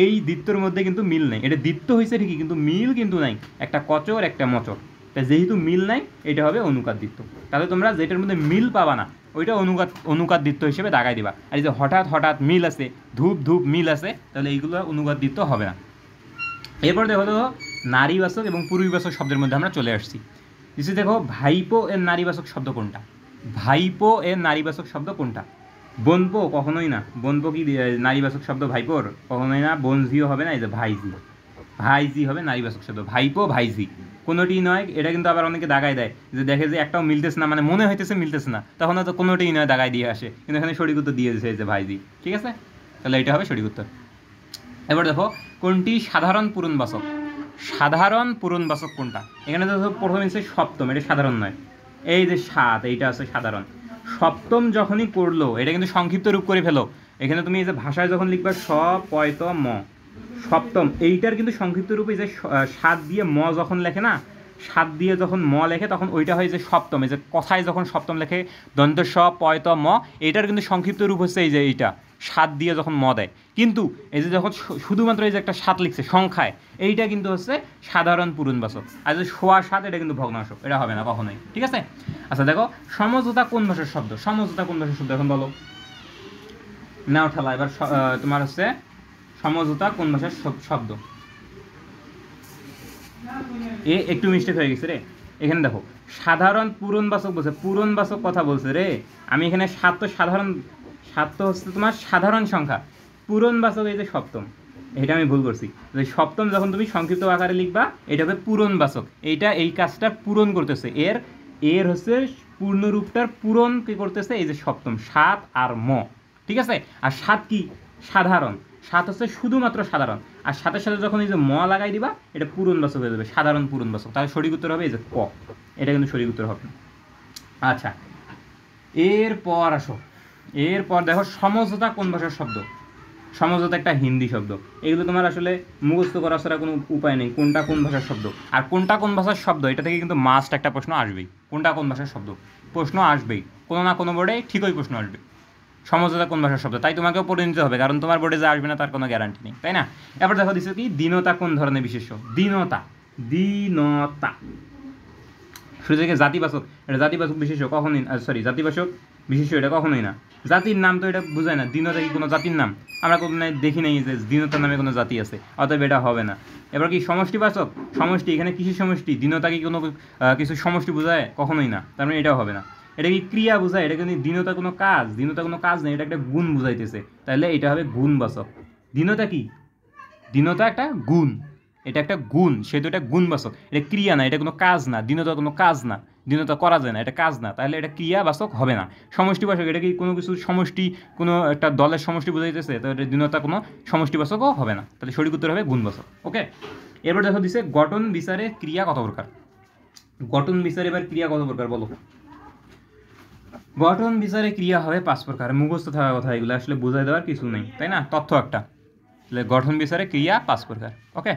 এই দ্বিত্বর মধ্যে কিন্তু মিল নেই। এটা দ্বিত্ব হয়েছে ঠিকই, কিন্তু মিল কিন্তু নাই, একটা কচর একটা মচর। তাই যেহেতু মিল নাই, এটা হবে অনুকার দ্বিত্ব। তাহলে তোমরা যেটার মধ্যে মিল পাবা না, ওইটা অনুকার দ্বিত্ব হিসেবে দাগাই দিবা। আর এই যে হঠাৎ হঠাৎ মিল আছে, ধূপ ধূপ মিল আছে, তাহলে এইগুলো অনুকার দ্বিত্ব হবে না। এরপর দেখো নারীবাচক এবং পুরুষবাচক শব্দের মধ্যে আমরা চলে আসছি। দেখো ভাইপো এর নারীবাচক শব্দ কোনটা? ভাইপো এর নারীবাচক শব্দ কোনটা? বোনপো? কখনোই না। বোনপো কি নারীবাচক শব্দ ভাইপোর? কখনোই না। বোনঝিও হবে না। এই যে ভাইজি হবে নারীবাচক শব্দ। ভাইপো ভাইজি কোনোটি নয়। এটা কিন্তু আবার অনেকে দাগায় দেয়, যে দেখে যে একটাও মিলতেছে না, মানে মনে হইতেছে মিলতেছে না, তখন হয়তো কোনোটিই নয় দাগায় দিয়ে আসে, কিন্তু এখানে সঠিক উত্তর দিয়ে দিয়েছে যে ভাইজি। ঠিক আছে, তাহলে এটা হবে সঠিক উত্তর। এবার দেখো কোনটি সাধারণ পূরণবাচক? সাধারণ পূরণবাচক কোনটা? এখানে দেখো প্রথমে হচ্ছে সপ্তম, এটা সাধারণ নয়। এই যে সাত, এইটা আছে সাধারণ। সপ্তম যখনই করলো, এটা কিন্তু সংক্ষিপ্ত রূপ করে ফেলো। এখানে তুমি এই যে ভাষায় যখন লিখবা পয়ত ম, সপ্তম, এইটার কিন্তু সংক্ষিপ্ত রূপে যে সাত দিয়ে ম যখন লেখে না, সাত দিয়ে যখন ম লেখে, তখন ওইটা হয় যে সপ্তম। এই যে কথায় যখন সপ্তম লেখে, দন্ত পয়ত ম, এইটার কিন্তু সংক্ষিপ্ত রূপ হচ্ছে এই যে এইটা, সাত দিয়ে যখন ম দেয়। কিন্তু এই যে যখন শুধুমাত্র এই যে একটা সাত লিখছে সংখ্যায়, এইটা কিন্তু হচ্ছে সাধারণ পূরণবাচক। আর যে সোয়া সাত, এটা কিন্তু ভগ্নাংশ, এটা হবে না কখনোই। ঠিক আছে, আচ্ছা দেখো সমঝোতা কোন ভাষার শব্দ? সমঝোতা কোন ভাষার শব্দ এখন বলো। নাও ঠেলা। এবার তোমার হচ্ছে সমঝোতা কোন ভাষার শব্দ? একটু মিস্টেক হয়ে গেছে রে। এখানে দেখো সাধারণ পূরণবাচক বলছে, পূরণবাচক কথা বলছে রে। আমি এখানে সাত তো হচ্ছে তোমার সাধারণ সংখ্যা, পূরণবাচক এই যে সপ্তম, এটা আমি ভুল করছি। সপ্তম যখন তুমি সংক্ষিপ্ত আকারে লিখবা, এটা হবে পূরণবাচক। এইটা এই কাজটা পূরণ করতেছে, এর হচ্ছে পূর্ণরূপটার পূরণ কি করতেছে, এই যে সপ্তম, সাত আর ম। ঠিক আছে, আর সাত কি? সাধারণ। সাত হচ্ছে শুধুমাত্র সাধারণ, আর সাথে সাথে যখন এই যে ম লাগাই দিবা, এটা পূরণবাচক হয়ে যাবে, সাধারণ পূরণবাচক। তাহলে সঠিক উত্তর হবে এই যে ক, এটা কিন্তু সঠিক উত্তর হবে। আচ্ছা, এরপর দেখো সমঝোতা কোন ভাষার শব্দ? সমঝোতা একটা হিন্দি শব্দ। এগুলো তোমার আসলে মুখস্থ করা ছাড়া কোনো উপায় নেই, কোনটা কোন ভাষার শব্দ। আর কোনটা কোন ভাষার শব্দ, এটা থেকে কিন্তু মাস্ট একটা প্রশ্ন আসবেই। কোনটা কোন ভাষার শব্দ প্রশ্ন আসবেই, কোনো না কোনো বোর্ডে ঠিকই প্রশ্ন আসবে। সমঝোতা কোন ভাষার শব্দ, তাই তোমাকেও পড়ে নিতে হবে, কারণ তোমার বোর্ডে যে আসবে না তার কোনো গ্যারান্টি নেই, তাই না? এবার দেখো দিচ্ছে কি দীনতা কোন ধরনের বিশেষ্য? দীনতা শুধু থেকে জাতিবাচক, এটা জাতিবাচক বিশেষ্য কখনোই, জাতিবাচক বিশেষ্য এটা কখনোই না। জাতির নাম তো এটা বোঝায় না। দীনতা কি কোনো জাতির নাম? আমরা কোনো দেখি নাই যে দীনতার নামে কোনো জাতি আছে, অতএব এটা হবে না। এবার কি সমষ্টিবাচক? সমষ্টি, এখানে কিসের সমষ্টি? দীনতা কি কোনো কিছু সমষ্টি বোঝায়? কখনোই না, তার মানে এটাও হবে না। এটা কি ক্রিয়া বোঝায়? এটা কিন্তু দীনতা কোনো কাজ নেই, এটা একটা গুণ বুঝাইতেছে, তাহলে এটা হবে গুণবাচক। দীনতা কি? দীনতা একটা গুণ, এটা একটা গুণ, সেহেতু এটা গুণবাচক। এটা ক্রিয়া না, এটা কোনো কাজ না, দীনতা কোনো কাজ না, দ্বিনতা করা যায় না, এটা কাজ না, তাহলে এটা ক্রিয়াবাচক হবে না। সমষ্টিবাচক, এটা কি কোনো কিছু সমষ্টি, কোনো একটা দলের সমষ্টি বোঝাইতেছে, তো এটা দ্বিনতা কোনো সমষ্টিবাচকও হবে না, তাহলে সঠিক উত্তর হবে গুণবাচক। ওকে, এবার দেখো দিছে গঠন বিচারে ক্রিয়া কত প্রকার। গঠন বিচারে এবার ক্রিয়া কত প্রকার বলো। গঠন বিচারে ক্রিয়া হবে 5 প্রকার। মুখস্থ থাকার কথা, এগুলো আসলে বোঝাই দেওয়ার কিছু নেই, তাই না, তথ্য একটা। তাহলে গঠন বিচারে ক্রিয়া 5 প্রকার। ওকে,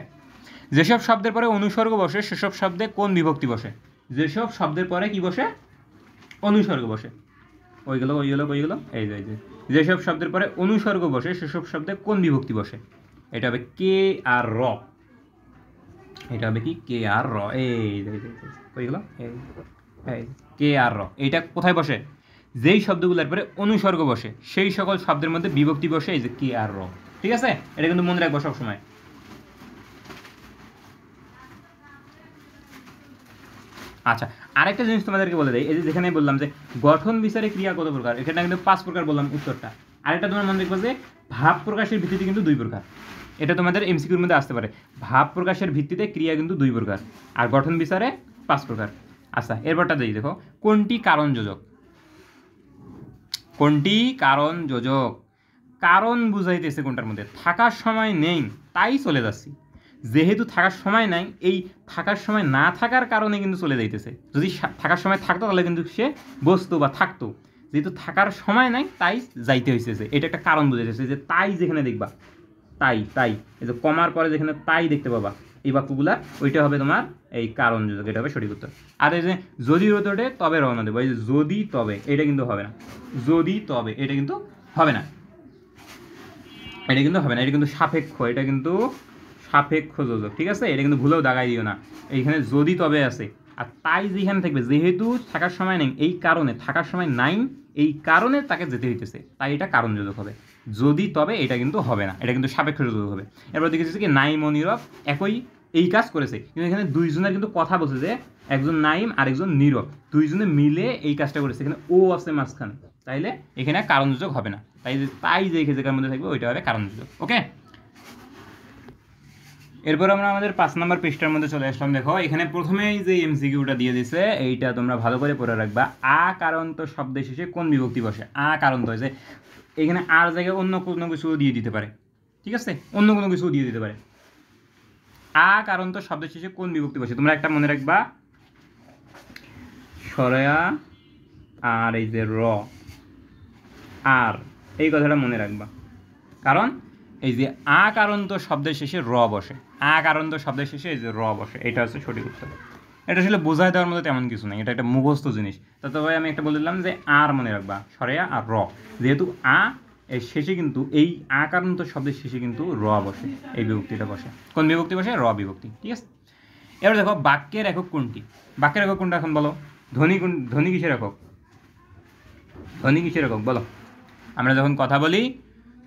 যেসব শব্দের পরে অনুসর্গ বসে সেসব শব্দে কোন বিভক্তি বসে। যেসব শব্দের পরে কি বসে, অনুসর্গ বসে। ওইগুলো এই যে যেসব শব্দের পরে অনুসর্গ বসে সেসব শব্দে কোন বিভক্তি বসে। এটা হবে কে আর র, এটা হবে কি কে আর র, এই ওইগুলো এই কে আর র, এইটা কোথায় বসে, যেই শব্দগুলোর পরে অনুসর্গ বসে সেই সকল শব্দের মধ্যে বিভক্তি বসে, এই যে কে আর র। ঠিক আছে, এটা কিন্তু মনে রাখবো সবসময়। আচ্ছা, আরেকটা জিনিস তোমাদেরকে বলে দেয়, এই যে যেখানে বললাম যে গঠন বিচারে ক্রিয়া কত প্রকার, এখানে কিন্তু 5 প্রকার বললাম উত্তরটা। আরেকটা তোমার মনে রাখবো যে ভাব প্রকাশের ভিত্তিতে কিন্তু 2 প্রকার, এটা তোমাদের এমসিকিউর মধ্যে আসতে পারে। ভাব প্রকাশের ভিত্তিতে ক্রিয়া কিন্তু 2 প্রকার, আর গঠন বিচারে 5 প্রকার। আচ্ছা, এরপরটা দেখি, দেখো কোনটি কারণ যোজক। কোনটি কারণ যোজক, কারণ বুঝাইতেছে কোনটার মধ্যে, থাকার সময় নেই তাই চলে যাচ্ছি। যেহেতু থাকার সময় নাই, এই থাকার সময় না থাকার কারণে কিন্তু চলে যাইতেছে। যদি থাকার সময় থাকতো তাহলে কিন্তু সে বসতো বা থাকতো, যেহেতু থাকার সময় নাই তাই যাইতে হয়েছে। এটা একটা কারণ বুঝাইতেছে, যে তাই যেখানে দেখবা, তাই এই যে কমার পরে যেখানে তাই দেখতে পাবা এই বাক্যগুলা, ওইটা হবে তোমার এই কারণ যোজক, এটা হবে সঠিক উত্তর। আর এই যে যদি রোদে তবে রওনা দেবো, এই যে যদি তবে, এটা কিন্তু হবে না। যদি তবে এটা কিন্তু হবে না, এটা কিন্তু হবে না, এটা কিন্তু সাপেক্ষ, এটা কিন্তু সাপেক্ষ যোজক। ঠিক আছে, এটা কিন্তু ভুলেও দাগাই দিও না, এইখানে যদি তবে আছে, আর তাই যেখানে থাকবে, যেহেতু থাকার সময় নেই এই কারণে, থাকার সময় নাই এই কারণে তাকে যেতে হইতেছে, তাই এটা কারণ যোজক হবে। যদি তবে এটা কিন্তু হবে না, এটা কিন্তু সাপেক্ষ যোজক হবে। এরপর দেখেছি কি নাইম ও নীরব একই এই কাজ করেছে, কিন্তু এখানে দুইজনের কিন্তু কথা বলছে, যে একজন নাইম আর একজন নীরব, দুইজনে মিলে এই কাজটা করেছে, এখানে ও আছে মাঝখানে, তাইলে এখানে কারণ যোজক হবে না, তাই যে জায়গার মধ্যে থাকবে ওইটা হবে কারণ যোজক। ওকে, এরপর আমরা আমাদের 5 নম্বর পৃষ্ঠার মধ্যে চলে আসলাম। দেখো এখানে প্রথমেই যে এমসিকিউটা দিয়ে দিছে, এইটা তোমরা ভালো করে পড়ে রাখবা। আ কারন্ত শব্দের শেষে কোন বিভক্তি বসে। আ কারন্ত হয়েছে, এখানে আর জায়গায় অন্য কোনো কিছু দিয়ে দিতে পারে, ঠিক আছে, অন্য কোনো কিছু দিয়ে দিতে পারে। আ কারন্ত শব্দের শেষে কোন বিভক্তি বসে, তোমরা একটা মনে রাখবা, সরয়া আর এই যে র, আর এই কথাটা মনে রাখবা, কারণ এই যে আ কারন্ত শব্দের শেষে র বসে, আ কারন্ত শব্দের শেষে এই যে র বসে, এটা হচ্ছে সঠিক উত্তর। এটা আসলে বোঝায় দেওয়ার মধ্যে তেমন কিছু নেই, এটা একটা মুখস্থ জিনিস। তবে আমি একটা বলে দিলাম যে আর মনে রাখবা, সরেয়া আর র, যেহেতু আ এর শেষে কিন্তু এই আ কারন্ত শব্দের শেষে কিন্তু র বসে, এই বিভক্তিটা বসে। কোন বিভক্তি বসে, র বিভক্তি। ঠিক আছে, এবার দেখো বাক্যের একক কোনটি। বাক্যের একক কোনটা এখন বলো। ধ্বনি কিসের একক, ধ্বনি কিসের একক বলো। আমরা যখন কথা বলি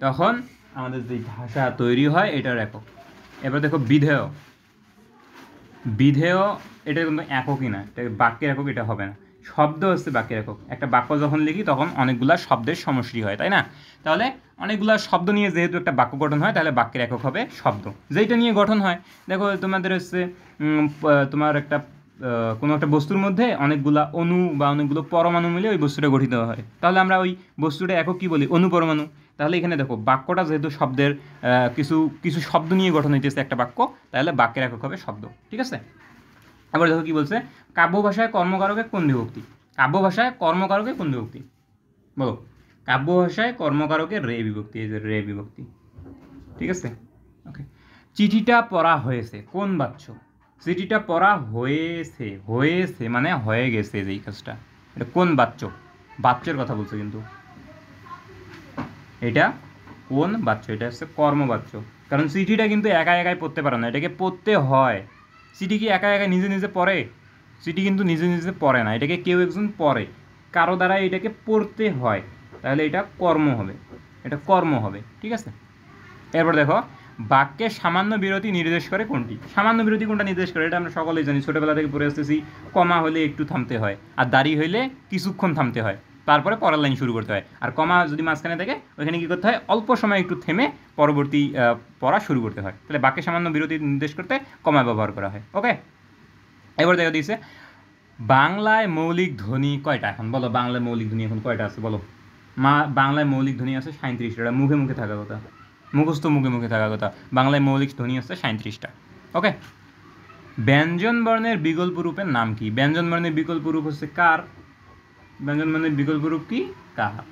তখন আমাদের যে ভাষা তৈরি হয় এটার একক। এবার দেখো বিধেয়, বিধেয় এটা কিন্তু এককই না, এটা বাক্যের একক, এটা হবে না। শব্দ হচ্ছে বাক্যের একক। একটা বাক্য যখন লিখি তখন অনেকগুলা শব্দের সমষ্টি হয়, তাই না, তাহলে অনেকগুলা শব্দ নিয়ে যেহেতু একটা বাক্য গঠন হয়, তাহলে বাক্যের একক হবে শব্দ, যেটা নিয়ে গঠন হয়। দেখো তোমাদের হচ্ছে তোমার একটা কোনো একটা বস্তুর মধ্যে অনেকগুলা অণু বা অনেকগুলো পরমাণু মিলে ওই বস্তুটা গঠিত হয়, তাহলে আমরা ওই বস্তুটা একক কী বলি, অণু পরমাণু। তাহলে এখানে দেখো বাক্যটা যেহেতু শব্দের কিছু কিছু শব্দ নিয়ে গঠন হইতেছে একটা বাক্য, তাহলে বাক্যের একক হবে শব্দ। ঠিক আছে, এবার দেখো কি বলছে, কাব্য ভাষায় কর্মকারকে কোন বিভক্তি। কাব্য ভাষায় কর্মকারকে কোন বিভক্তি বলো। কাব্য ভাষায় কর্মকারকে রে বিভক্তি, এই যে রে বিভক্তি। ঠিক আছে, ওকে। চিঠিটা পড়া হয়েছে কোন বাচ্য। চিঠিটা পড়া হয়েছে, হয়েছে মানে হয়ে গেছে, এই কাজটা, এটা কোন বাচ্য, বাচ্যের কথা বলছে কিন্তু, এটা কোন বাচ্য, এটা হচ্ছে কর্মবাচ্য। কারণ চিঠিটা কিন্তু একা একাই পড়তে পারে না, এটাকে পড়তে হয়। চিঠি কি একা একা নিজে নিজে পড়ে, চিঠি কিন্তু নিজে নিজে পড়ে না, এটাকে কেউ একজন পড়ে, কারো দ্বারা এটাকে পড়তে হয়, তাহলে এটা কর্ম হবে, এটা কর্ম হবে। ঠিক আছে, এরপর দেখো বাক্যে সামান্য বিরতি নির্দেশ করে কোনটি। সামান্য বিরতি কোনটা নির্দেশ করে, এটা আমরা সকলেই জানি, ছোটোবেলা থেকে পড়ে আসতেছি। কমা হলে একটু থামতে হয়, আর দাড়ি হইলে কিছুক্ষণ থামতে হয়, তারপরে পরের লাইন শুরু করতে হয়। আর কমা যদি মাঝখানে থাকে ওইখানে কী করতে হয়, অল্প সময় একটু থেমে পরবর্তী পড়া শুরু করতে হয়। তাহলে বাক্যে সামান্য বিরতি নির্দেশ করতে কমা ব্যবহার করা হয়। ওকে, এবার দেখা দিয়েছে বাংলায় মৌলিক ধ্বনি কয়টা এখন বলো, বাংলায় মৌলিক ধ্বনি এখন কয়টা আছে বলো? বাংলায় মৌলিক ধ্বনি আছে 37টা, মুখে মুখে থাকা কথা, মুখস্থ মুখে মুখে থাকা কথা। বাংলায় মৌলিক ধ্বনি আছে 37টা। ওকে, ব্যঞ্জন বর্ণের বিকল্প রূপের নাম কি? ব্যঞ্জন বর্ণের বিকল্প রূপ হচ্ছে কার? ব্যঞ্জন বর্ণের বিকল্প রূপ কি? কার।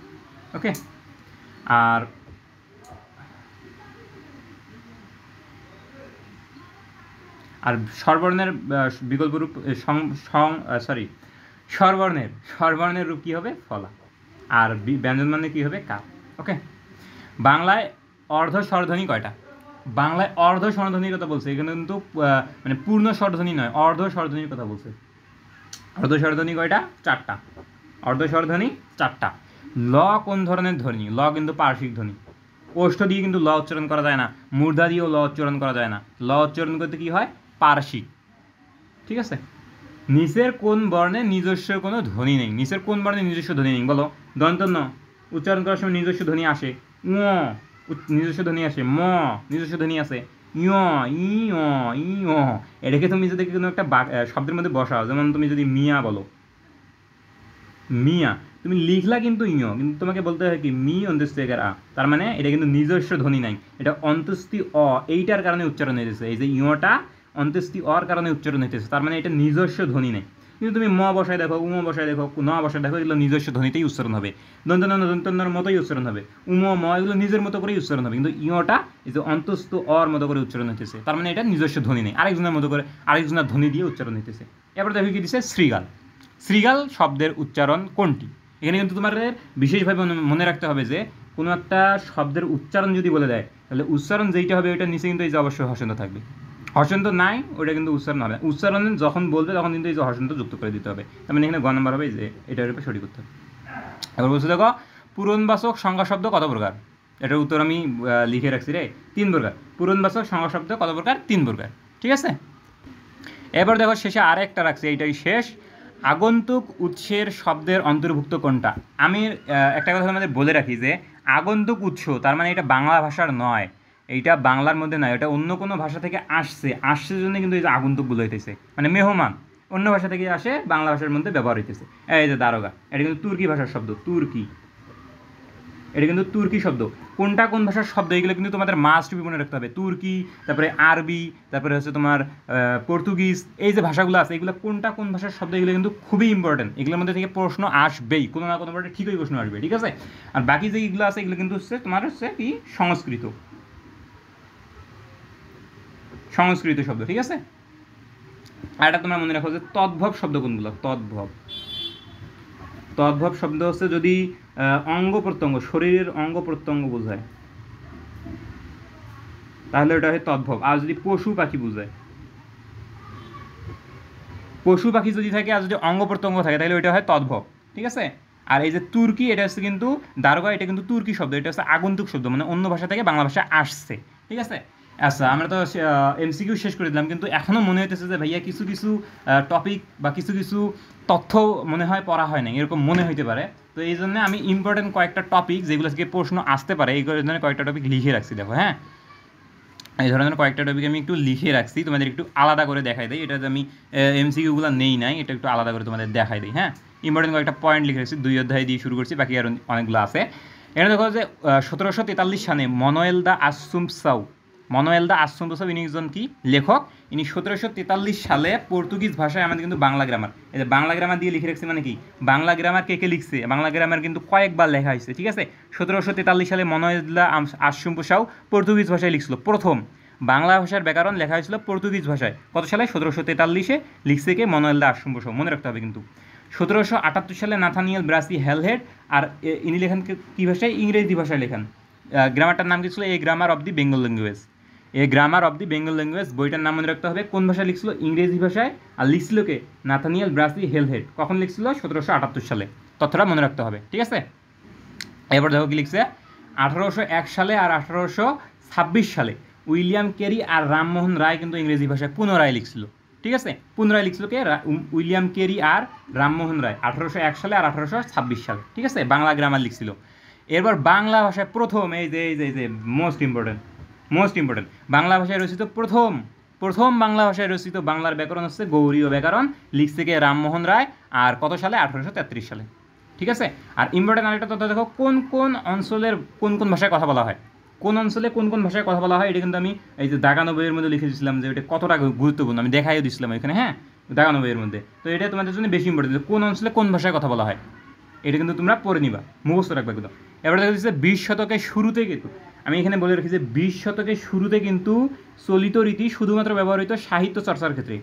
ওকে, আর স্বরবর্ণের বিকল্প রূপ স্বরবর্ণের রূপ কি হবে? ফলা। আর ব্যঞ্জন বর্ণে কি হবে? কার। ওকে, বাংলায় অর্ধ স্বরধ্বনি কয়টা? বাংলায় অর্ধ স্বরধ্বনির কথা বলছে এখানে, কিন্তু মানে পূর্ণ স্বরধ্বনি নয়, অর্ধ স্বরধ্বনির কথা বলছে। অর্ধ স্বরধ্বনি কয়টা? 4টা। অর্ধ স্বরধ্বনি 4টা। ল কোন ধরনের ধ্বনি? ল কিন্তু পার্শ্বিক ধ্বনি। ওষ্ঠ দিয়ে কিন্তু ল উচ্চারণ করা যায় না, মূর্ধা দিয়েও ল উচ্চারণ করা যায় না। ল উচ্চারণ করতে কি হয়? পার্শ্বিক। ঠিক আছে। নিচের কোন বর্ণে নিজস্ব কোনো ধ্বনি নেই? নিচের কোন বর্ণে নিজস্ব ধ্বনি নেই বলো? দন্ত ন উচ্চারণ করার সময় নিজস্ব ধ্বনি আসে, নিজস্ব ধ্বনি আসে, ম নিজস্ব ধ্বনি আছে, এটাকে তুমি যদি কোনো একটা শব্দের মধ্যে বসাও, যেমন তুমি যদি মিয়া বলো, মিয়া তুমি লিখলা কিন্তু কিন্তু তোমাকে বলতে হয় কি? মি অন্ত্যেষ্টিকার আ, তার মানে এটা কিন্তু নিজস্ব ধ্বনি নাই, এটা অন্ত্যেষ্টি অ, এইটার কারণে উচ্চারণ হইতেছে। এই যে ইয়টা অন্ত্যেষ্টি অর কারণে উচ্চারণ হইতেছে, তার মানে এটা নিজস্ব ধ্বনি নেই। কিন্তু তুমি ম বসায় দেখো, উম বসায় দেখো, ন বসায় দেখো, এগুলো নিজস্ব ধ্বনিতেই উচ্চারণ হবে। দন্তন্যর মতোই উচ্চারণ হবে, উম ম এগুলো নিজের মতো করেই উচ্চারণ হবে। কিন্তু ইয়টা এই যে অন্তস্থ অর মতো করে উচ্চারণ হইতেছে, তার মানে এটা নিজস্ব ধ্বনি নেই, আরেকজনের মতো করে আরেকজনের ধ্বনি দিয়ে উচ্চারণ হইতেছে। এবার দেখো কি দিচ্ছে? শৃগাল। শৃগাল শব্দের উচ্চারণ কোনটি? এখানে কিন্তু তোমাদের বিশেষভাবে মনে রাখতে হবে যে কোনো একটা শব্দের উচ্চারণ যদি বলে দেয়, তাহলে উচ্চারণ যেইটা হবে ওইটার নিচে কিন্তু এই যে অবশ্যই হর্ষন্ত থাকবে। হর্ষন্ত নাই, ওটা কিন্তু উচ্চারণ হবে না। উচ্চারণ যখন বলবে তখন কিন্তু এই যে হর্ষন্ত যুক্ত করে দিতে হবে। তার মানে এখানে গ নম্বর হবে যে এটার উপরে সঠিক উত্তর। এবার বলছে দেখো, পূরণবাচক সংজ্ঞা শব্দ কত প্রকার? এটার উত্তর আমি লিখে রাখছি রে, 3 প্রকার। পূরণবাচক সংজ্ঞা শব্দ কত প্রকার? 3 প্রকার। ঠিক আছে। এবার দেখো শেষে আরেকটা রাখছি, এইটাই শেষ। আগন্তুক উৎসের শব্দের অন্তর্ভুক্ত কোনটা? আমি একটা কথা আমাদের বলে রাখি যে আগন্তুক উৎস, তার মানে এটা বাংলা ভাষার নয়, এইটা বাংলার মধ্যে নয়, এটা অন্য কোনো ভাষা থেকে আসছে জন্য কিন্তু এই যে আগন্তুকগুলো হইতেছে, মানে মেহমান অন্য ভাষা থেকে আসে, বাংলা ভাষার মধ্যে ব্যবহার হইতেছে। এই যে দারোগা, এটা কিন্তু তুর্কি ভাষার শব্দ, তুর্কি, এটা কিন্তু তুর্কি শব্দ। কোনটা কোন ভাষার শব্দ এগুলো কিন্তু তোমাদের মাস্ট বি মনে রাখতে হবে। তুর্কি, তারপরে আরবি, তারপরে হচ্ছে তোমার পর্তুগিজ, এই যে ভাষাগুলো আছে এগুলো কোনটা কোন ভাষার শব্দ, এগুলো কিন্তু খুবই ইম্পর্টেন্ট। এগুলোর মধ্যে থেকে প্রশ্ন আসবেই, কোনো না কোনো ভাবে ঠিকই প্রশ্ন আসবে। ঠিক আছে। আর বাকি যেগুলো আছে এগুলো কিন্তু হচ্ছে তোমার হচ্ছে কি? সংস্কৃত শব্দ। ঠিক আছে। আর এটা তোমরা মনে রাখো যে তদ্ভব শব্দ কোনগুলো? তদ্ভব শব্দ হচ্ছে যদি অঙ্গ প্রত্যঙ্গ, শরীরের অঙ্গ প্রত্যঙ্গ বোঝায় তাহলে ওটা হয় তদ্ভব। আর যদি পশু পাখি বোঝায়, পশু পাখি যদি থাকে আর যদি অঙ্গ প্রত্যঙ্গ থাকে তাহলে ওইটা হয় তদ্ভব। ঠিক আছে। আর এই যে তুর্কি, এটা হচ্ছে কিন্তু দারোগা, এটা কিন্তু তুর্কি শব্দ, এটা হচ্ছে আগন্তুক শব্দ, মানে অন্য ভাষা থেকে বাংলা ভাষা আসছে। ঠিক আছে। আচ্ছা, আমরা তো এমসিকিউ শেষ করে দিলাম, কিন্তু এখনও মনে হইতেছে যে ভাইয়া কিছু কিছু টপিক বা কিছু কিছু তথ্য মনে হয় পড়া হয় না, এরকম মনে হইতে পারে। তো এই জন্য আমি ইম্পর্টেন্ট কয়েকটা টপিক যেগুলো থেকে প্রশ্ন আসতে পারে এই ধরনের কয়েকটা টপিক লিখে রাখছি। দেখো হ্যাঁ, এই ধরনের কয়েকটা টপিক আমি একটু লিখে রাখছি, তোমাদের একটু আলাদা করে দেখাই দিই। এটা আমি এমসিকিউগুলো নেই নাই, এটা একটু আলাদা করে তোমাদের দেখাই দিই। হ্যাঁ, ইম্পর্টেন্ট কয়েকটা পয়েন্ট লিখে রাখছি, 2 অধ্যায় দিয়ে শুরু করছি, বাকি আর অনেকগুলো আছে। এখানে দেখো যে 1743 সালে মনোয়েল দা আসুম্পসাউ ইনি একজন কি লেখক। ইনি 1743 সালে পর্তুগিজ ভাষায় আমাদের কিন্তু বাংলা গ্রামার, এই যে বাংলা গ্রামার দিয়ে লিখে রাখছে, মানে কি বাংলা গ্রামার কে লিখছে? বাংলা গ্রামার কিন্তু কয়েকবার লেখা হয়েছে। ঠিক আছে। 1743 সালে মনোয়েল দা আসুম্পসাউ পর্তুগিজ ভাষায় লিখছিল প্রথম। বাংলা ভাষার ব্যাকরণ লেখা হয়েছিল পর্তুগিজ ভাষায়। কত সালে? 1743-এ লিখছে কে? মনোয়েল দা আসুম্পসাউ, মনে রাখতে হবে কিন্তু। 1778 সালে নাথানিয়েল ব্রাসি হেলহেড, আর ইনি লেখেন কী ভাষায়? ইংরেজি ভাষায় লেখেন। গ্রামারটার নাম কি ছিল? A grammar of the Bengal language. বইটার নাম মনে রাখতে হবে। কোন ভাষায় লিখছিল? ইংরেজি ভাষায়। আর লিখছিল কে? Nathaniel Brassey Halhed. কখন লিখছিল? 1778 সালে। তথ্যটা মনে রাখতে হবে। ঠিক আছে। এবার দেখো কি লিখছে। 1801 সালে আর 1826 সালে উইলিয়াম কেরি আর রামমোহন রায় কিন্তু ইংরেজি ভাষায় পুনরায় লিখছিল। ঠিক আছে। পুনরায় লিখছিল কে? উইলিয়াম কেরি আর রামমোহন রায় 1801 সালে আর 1826 সালে। ঠিক আছে। বাংলা গ্রামার লিখছিল। এরপর বাংলা ভাষায় প্রথম এই যে মোস্ট ইম্পর্টেন্ট বাংলা ভাষায় রচিত প্রথম প্রথম বাংলা ভাষায় রচিত বাংলার ব্যাকরণ হচ্ছে গৌড়ীয় ব্যাকরণ, লিখছে কে রামমোহন রায়, আর কত সালে? 1833 সালে। ঠিক আছে। আর ইম্পর্টেন্ট আরেকটা তথ্য দেখো, কোন কোন অঞ্চলের কোন কোন ভাষায় কথা বলা হয়, কোন অঞ্চলে কোন কোন ভাষায় কথা বলা হয়, এটা কিন্তু আমি এই যে দাগানো বইয়ের মধ্যে লিখে দিয়েছিলাম যে এটা কতটা গুরুত্বপূর্ণ, আমি দেখাইও দিচ্ছিলাম এখানে, হ্যাঁ, দাগানো বইয়ের মধ্যে। তো এটা তোমাদের জন্য বেশি ইম্পর্টেন্ট, কোন অঞ্চলে কোন ভাষায় কথা বলা হয়, এটা কিন্তু তোমরা পড়ে নিবা, মুখস্থ রাখবে কিন্তু। এবার দেখা যাচ্ছে 20 শতকের শুরুতে কিন্তু আমি এখানে বলে রেখেছি, 20 শতকের শুরুতে কিন্তু চলিত রীতি শুধুমাত্র ব্যবহৃত সাহিত্য চর্চার ক্ষেত্রে,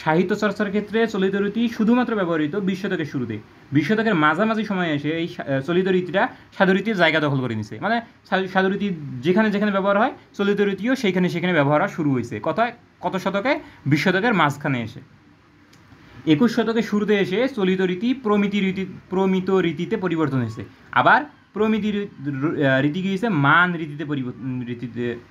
সাহিত্য চর্চার ক্ষেত্রে চলিত রীতি শুধুমাত্র ব্যবহৃত 20 শতকের শুরুতে। 20 শতকের মাঝামাঝি সময়ে এসে এই চলিত রীতিটা সাধুরীতির জায়গা দখল করে নিছে, মানে সাধুরীতি যেখানে যেখানে ব্যবহার হয় চলিত রীতিও সেইখানে সেখানে ব্যবহার হওয়া শুরু হয়েছে। কত শতকে? 20 শতকের মাঝখানে এসে। 21 শতকের শুরুতে এসে চলিত রীতি প্রমিত রীতিতে পরিবর্তন হয়েছে। আবার প্রমিতি রীতি কী হয়েছে? মান রীতিতে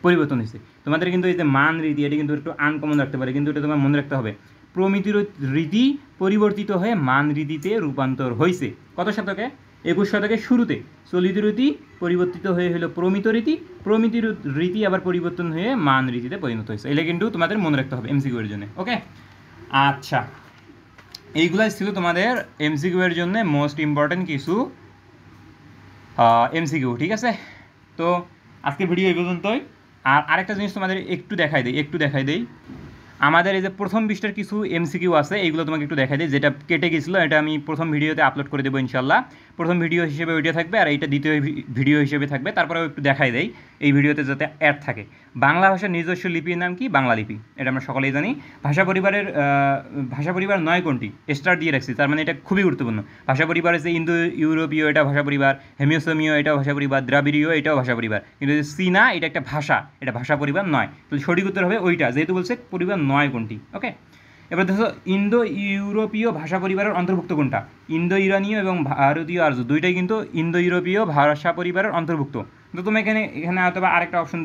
পরিবর্তন হয়েছে। তোমাদের কিন্তু এই যে মান রীতি, এটা কিন্তু একটু আনকমন রাখতে পারে, কিন্তু এটা তোমার মনে রাখতে হবে। প্রমিতি রীতি পরিবর্তিত হয়ে মান রীতিতে রূপান্তর হয়েছে কত শতকে? 21 শতকের শুরুতে। চলিত রীতি পরিবর্তিত হয়ে হলো প্রমিত রীতি আবার পরিবর্তন হয়ে মান রীতিতে পরিণত হয়েছে। এটা কিন্তু তোমাদের মনে রাখতে হবে এমসিকিউ এর জন্য। ওকে, আচ্ছা, এইগুলাই ছিল তোমাদের এমসিকিউ এর জন্য মোস্ট ইম্পর্টেন্ট কিছু এমসিকিউ। ঠিক আছে, তো আজকে ভিডিও এই পর্যন্তই। আর আরেকটা জিনিস তোমাদের একটু দেখাই দেই আমাদের এই যে প্রথম পৃষ্ঠার কিছু এমসিকিউ আছে, এইগুলো তোমাকে একটু দেখাই দিই, যেটা কেটে গেছিলো এটা আমি প্রথম ভিডিওতে আপলোড করে দেবো ইনশাল্লাহ। প্রথম ভিডিও হিসেবে ওইটা থাকবে, আর এইটা দ্বিতীয় ভিডিও হিসেবে থাকবে। তারপরেও একটু দেখাই দেই এই ভিডিওতে যাতে অ্যাড থাকে। বাংলা ভাষার নিজস্ব লিপির নাম কি? বাংলা লিপি, এটা আমরা সকলেই জানি। ভাষা পরিবার 9 কোনটি? স্টার দিয়ে রাখছি, তার মানে এটা খুবই গুরুত্বপূর্ণ। ভাষা পরিবার হচ্ছে ইন্দো ইউরোপীয়, এটা ভাষা পরিবার, হেমিওসেমীয়, এটাও ভাষা পরিবার, দ্রাবিড়ীয়, এটাও ভাষা পরিবার। কিন্তু চীনা এটা একটা ভাষা, এটা ভাষা পরিবার নয়। তাহলে সঠিক উত্তর হবে ওইটা, যেহেতু বলছে পরিবার 9 কোনটি। ওকে, এবার দেখো ইন্দো ইউরোপীয় ভাষা পরিবারের অন্তর্ভুক্ত কোনটা? ইন্দো ইরানীয় এবং ভারতীয় আর্য, দুইটাই কিন্তু ইন্দো ইউরোপীয় ভাষা পরিবারের অন্তর্ভুক্ত। তো তুমি এখানে হয়তো আরেকটা অপশন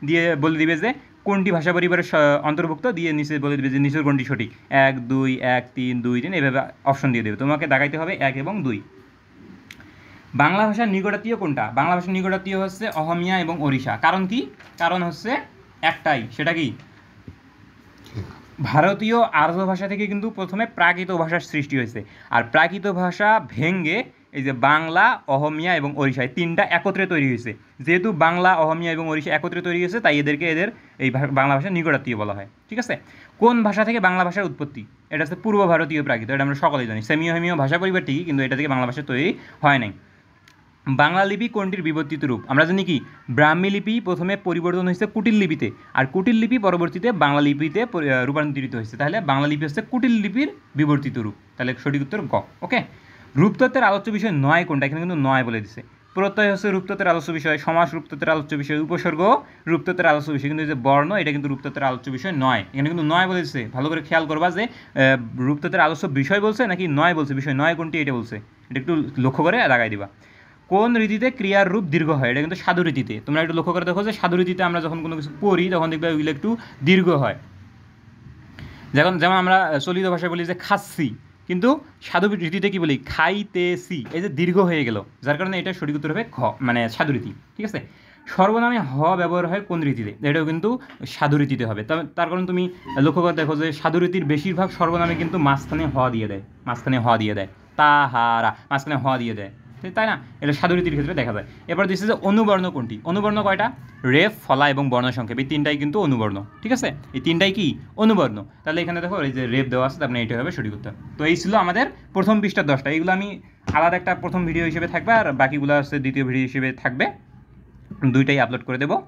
দিয়ে বলে দিবে যে কোনটি ভাষা পরিবারের অন্তর্ভুক্ত, দিয়ে নিচে বলে দিবে যে নিচের কোনটি সঠিক, 1, 2, 1, 3, 2, 3, এভাবে অপশন দিয়ে দেবে। তোমাকে দেখাইতে হবে 1 এবং 2। বাংলা ভাষার নিকটাত্মীয় কোনটা? বাংলা ভাষার নিকটাত্মীয় হচ্ছে অহমিয়া এবং ওড়িশা। কারণ কি? কারণ হচ্ছে একটাই, সেটা কি? ভারতীয় আর্য ভাষা থেকে কিন্তু প্রথমে প্রাকৃত ভাষার সৃষ্টি হয়েছে, আর প্রাকৃত ভাষা ভেঙ্গে এই যে বাংলা, অহমিয়া এবং ওড়িশা, এই তিনটা একত্রে তৈরি হয়েছে। যেহেতু বাংলা, অহমিয়া এবং ওড়িশা একত্রে তৈরি হয়েছে, তাই এদের এই বাংলা ভাষার নিকটাত্মীয় বলা হয়। ঠিক আছে। কোন ভাষা থেকে বাংলা ভাষার উৎপত্তি? এটা হচ্ছে পূর্ব ভারতীয় প্রাকৃত, এটা আমরা সকলেই জানি। সেমিও হেমিও ভাষা পরিবার ঠিকই, কিন্তু এটা থেকে বাংলা ভাষা তৈরি হয় নাই। বাংলা লিপি কোনটির বিবর্তিত রূপ? আমরা জানি কি ব্রাহ্মী লিপি প্রথমে পরিবর্তন হয়েছে কুটিল লিপিতে, আর কুটিল লিপি পরবর্তীতে বাংলা লিপিতে রূপান্তরিত হয়েছে। তাহলে বাংলা লিপি হচ্ছে কুটিল লিপির বিবর্তিত রূপ। তাহলে সঠিক উত্তর গ। ওকে, রূপতত্ত্বের আলোচ্য বিষয় 9 কোনটা? এখানে কিন্তু 9 বলে দিছে। প্রত্যয় হচ্ছে রূপতত্ত্বের আলোচ্য বিষয়, সমাস রূপতত্ত্বের আলোচ্য বিষয়, উপসর্গ রূপতত্ত্বের আলোচ্য বিষয়, কিন্তু যে বর্ণ এটা কিন্তু রূপতত্ত্বের আলোচ্য বিষয় নয়। এখানে কিন্তু 9 বলে দিচ্ছে। ভালো করে খেয়াল করবা যে রূপতত্ত্বের আলোচ্য বিষয় বলছে নাকি 9 বলছে, বিষয় 9 কোনটি এটা বলছে, এটা একটু লক্ষ্য করে লাগাই দিবা। কোন রীতিতে ক্রিয়ার রূপ দীর্ঘ হয়? এটা কিন্তু সাধু রীতিতে। তোমরা একটু লক্ষ্য করে দেখো যে সাধু রীতিতে আমরা যখন কোনো কিছু পড়ি তখন দেখবে ওইগুলো একটু দীর্ঘ হয়। যেমন আমরা চলিত ভাষায় বলি যে খাচ্ছি, কিন্তু সাধু রীতিতে কি বলি? খাইতেছি। এই যে দীর্ঘ হয়ে গেল, যার কারণে এটা সঠিক উত্তর হবে খ, মানে সাধু রীতি। ঠিক আছে। সর্বনামে হ ব্যবহার হয় কোন রীতিতে? এটাও কিন্তু সাধু রীতিতে হবে। তার কারণ তুমি লক্ষ্য করে দেখো যে সাধু রীতির বেশিরভাগ সর্বনামে কিন্তু মাঝখানে হ দিয়ে দেয়, তাহারা মাঝখানে হ দিয়ে দেয়, তাই না? এটা সাধু রীতির ক্ষেত্রে দেখা যায়। এবার দিচ্ছে যে অনুবর্ণ কোনটি? অনুবর্ণ কয়টা? রেফ, ফলা এবং বর্ণ সংক্ষেপ, এই তিনটাই কিন্তু অনুবর্ণ। ঠিক আছে, এই তিনটাই কি? অনুবর্ণ। তাহলে এখানে দেখো এই যে রেফ দেওয়া আছে, তার মানে এইটা হবে সঠিক উত্তর। তো এই ছিল আমাদের প্রথম পৃষ্ঠার 10টা। এইগুলো আমি আলাদা একটা প্রথম ভিডিও হিসেবে থাকবে, আর বাকিগুলো হচ্ছে দ্বিতীয় ভিডিও হিসেবে থাকবে, দুইটাই আপলোড করে দেবো।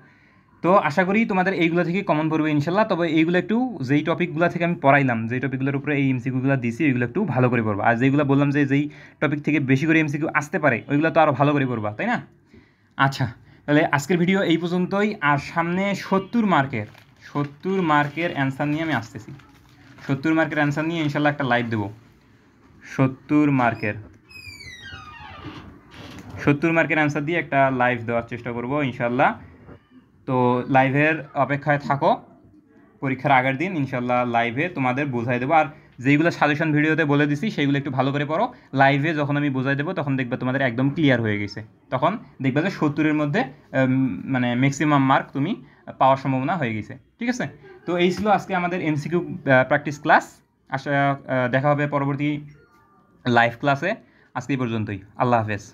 তো আশা করি তোমাদের এইগুলো থেকে কমন পড়বে ইনশাল্লাহ। তবে এইগুলো একটু যেই টপিকগুলো থেকে আমি পড়াইলাম, যেই টপিকগুলোর উপরে এই এমসিকিউগুলো দিছি, ওইগুলো একটু ভালো করে পড়বা। আর যেইগুলো বললাম যে যেই টপিক থেকে বেশি করে এমসিকিউ আসতে পারে, ওইগুলো তো আরও ভালো করে পড়বা, তাই না? আচ্ছা, তাহলে আজকের ভিডিও এই পর্যন্তই। আর সামনে 70 মার্কের অ্যান্সার নিয়ে আমি আসতেছি। 70 মার্কের অ্যান্সার নিয়ে ইনশাল্লাহ একটা লাইভ দেবো। 70 মার্কের অ্যান্সার দিয়ে একটা লাইভ দেওয়ার চেষ্টা করবো ইনশাল্লাহ। তো লাইভের অপেক্ষায় থাকো, পরীক্ষার আগের দিন ইনশাল্লাহ লাইভে তোমাদের বোঝাই দেবো। আর যেইগুলো সাজেশন ভিডিওতে বলে দিছি সেইগুলো একটু ভালো করে পড়ো। লাইভে যখন আমি বোঝাই দেবো তখন দেখবে তোমাদের একদম ক্লিয়ার হয়ে গেছে। তখন দেখবে যে 70-এর মধ্যে মানে ম্যাক্সিমাম মার্ক তুমি পাওয়ার সম্ভাবনা হয়ে গেছে। ঠিক আছে, তো এই ছিল আজকে আমাদের এমসিকিউ প্র্যাকটিস ক্লাস। দেখা হবে পরবর্তী লাইভ ক্লাসে। আজকে এই পর্যন্তই। আল্লাহ হাফেজ।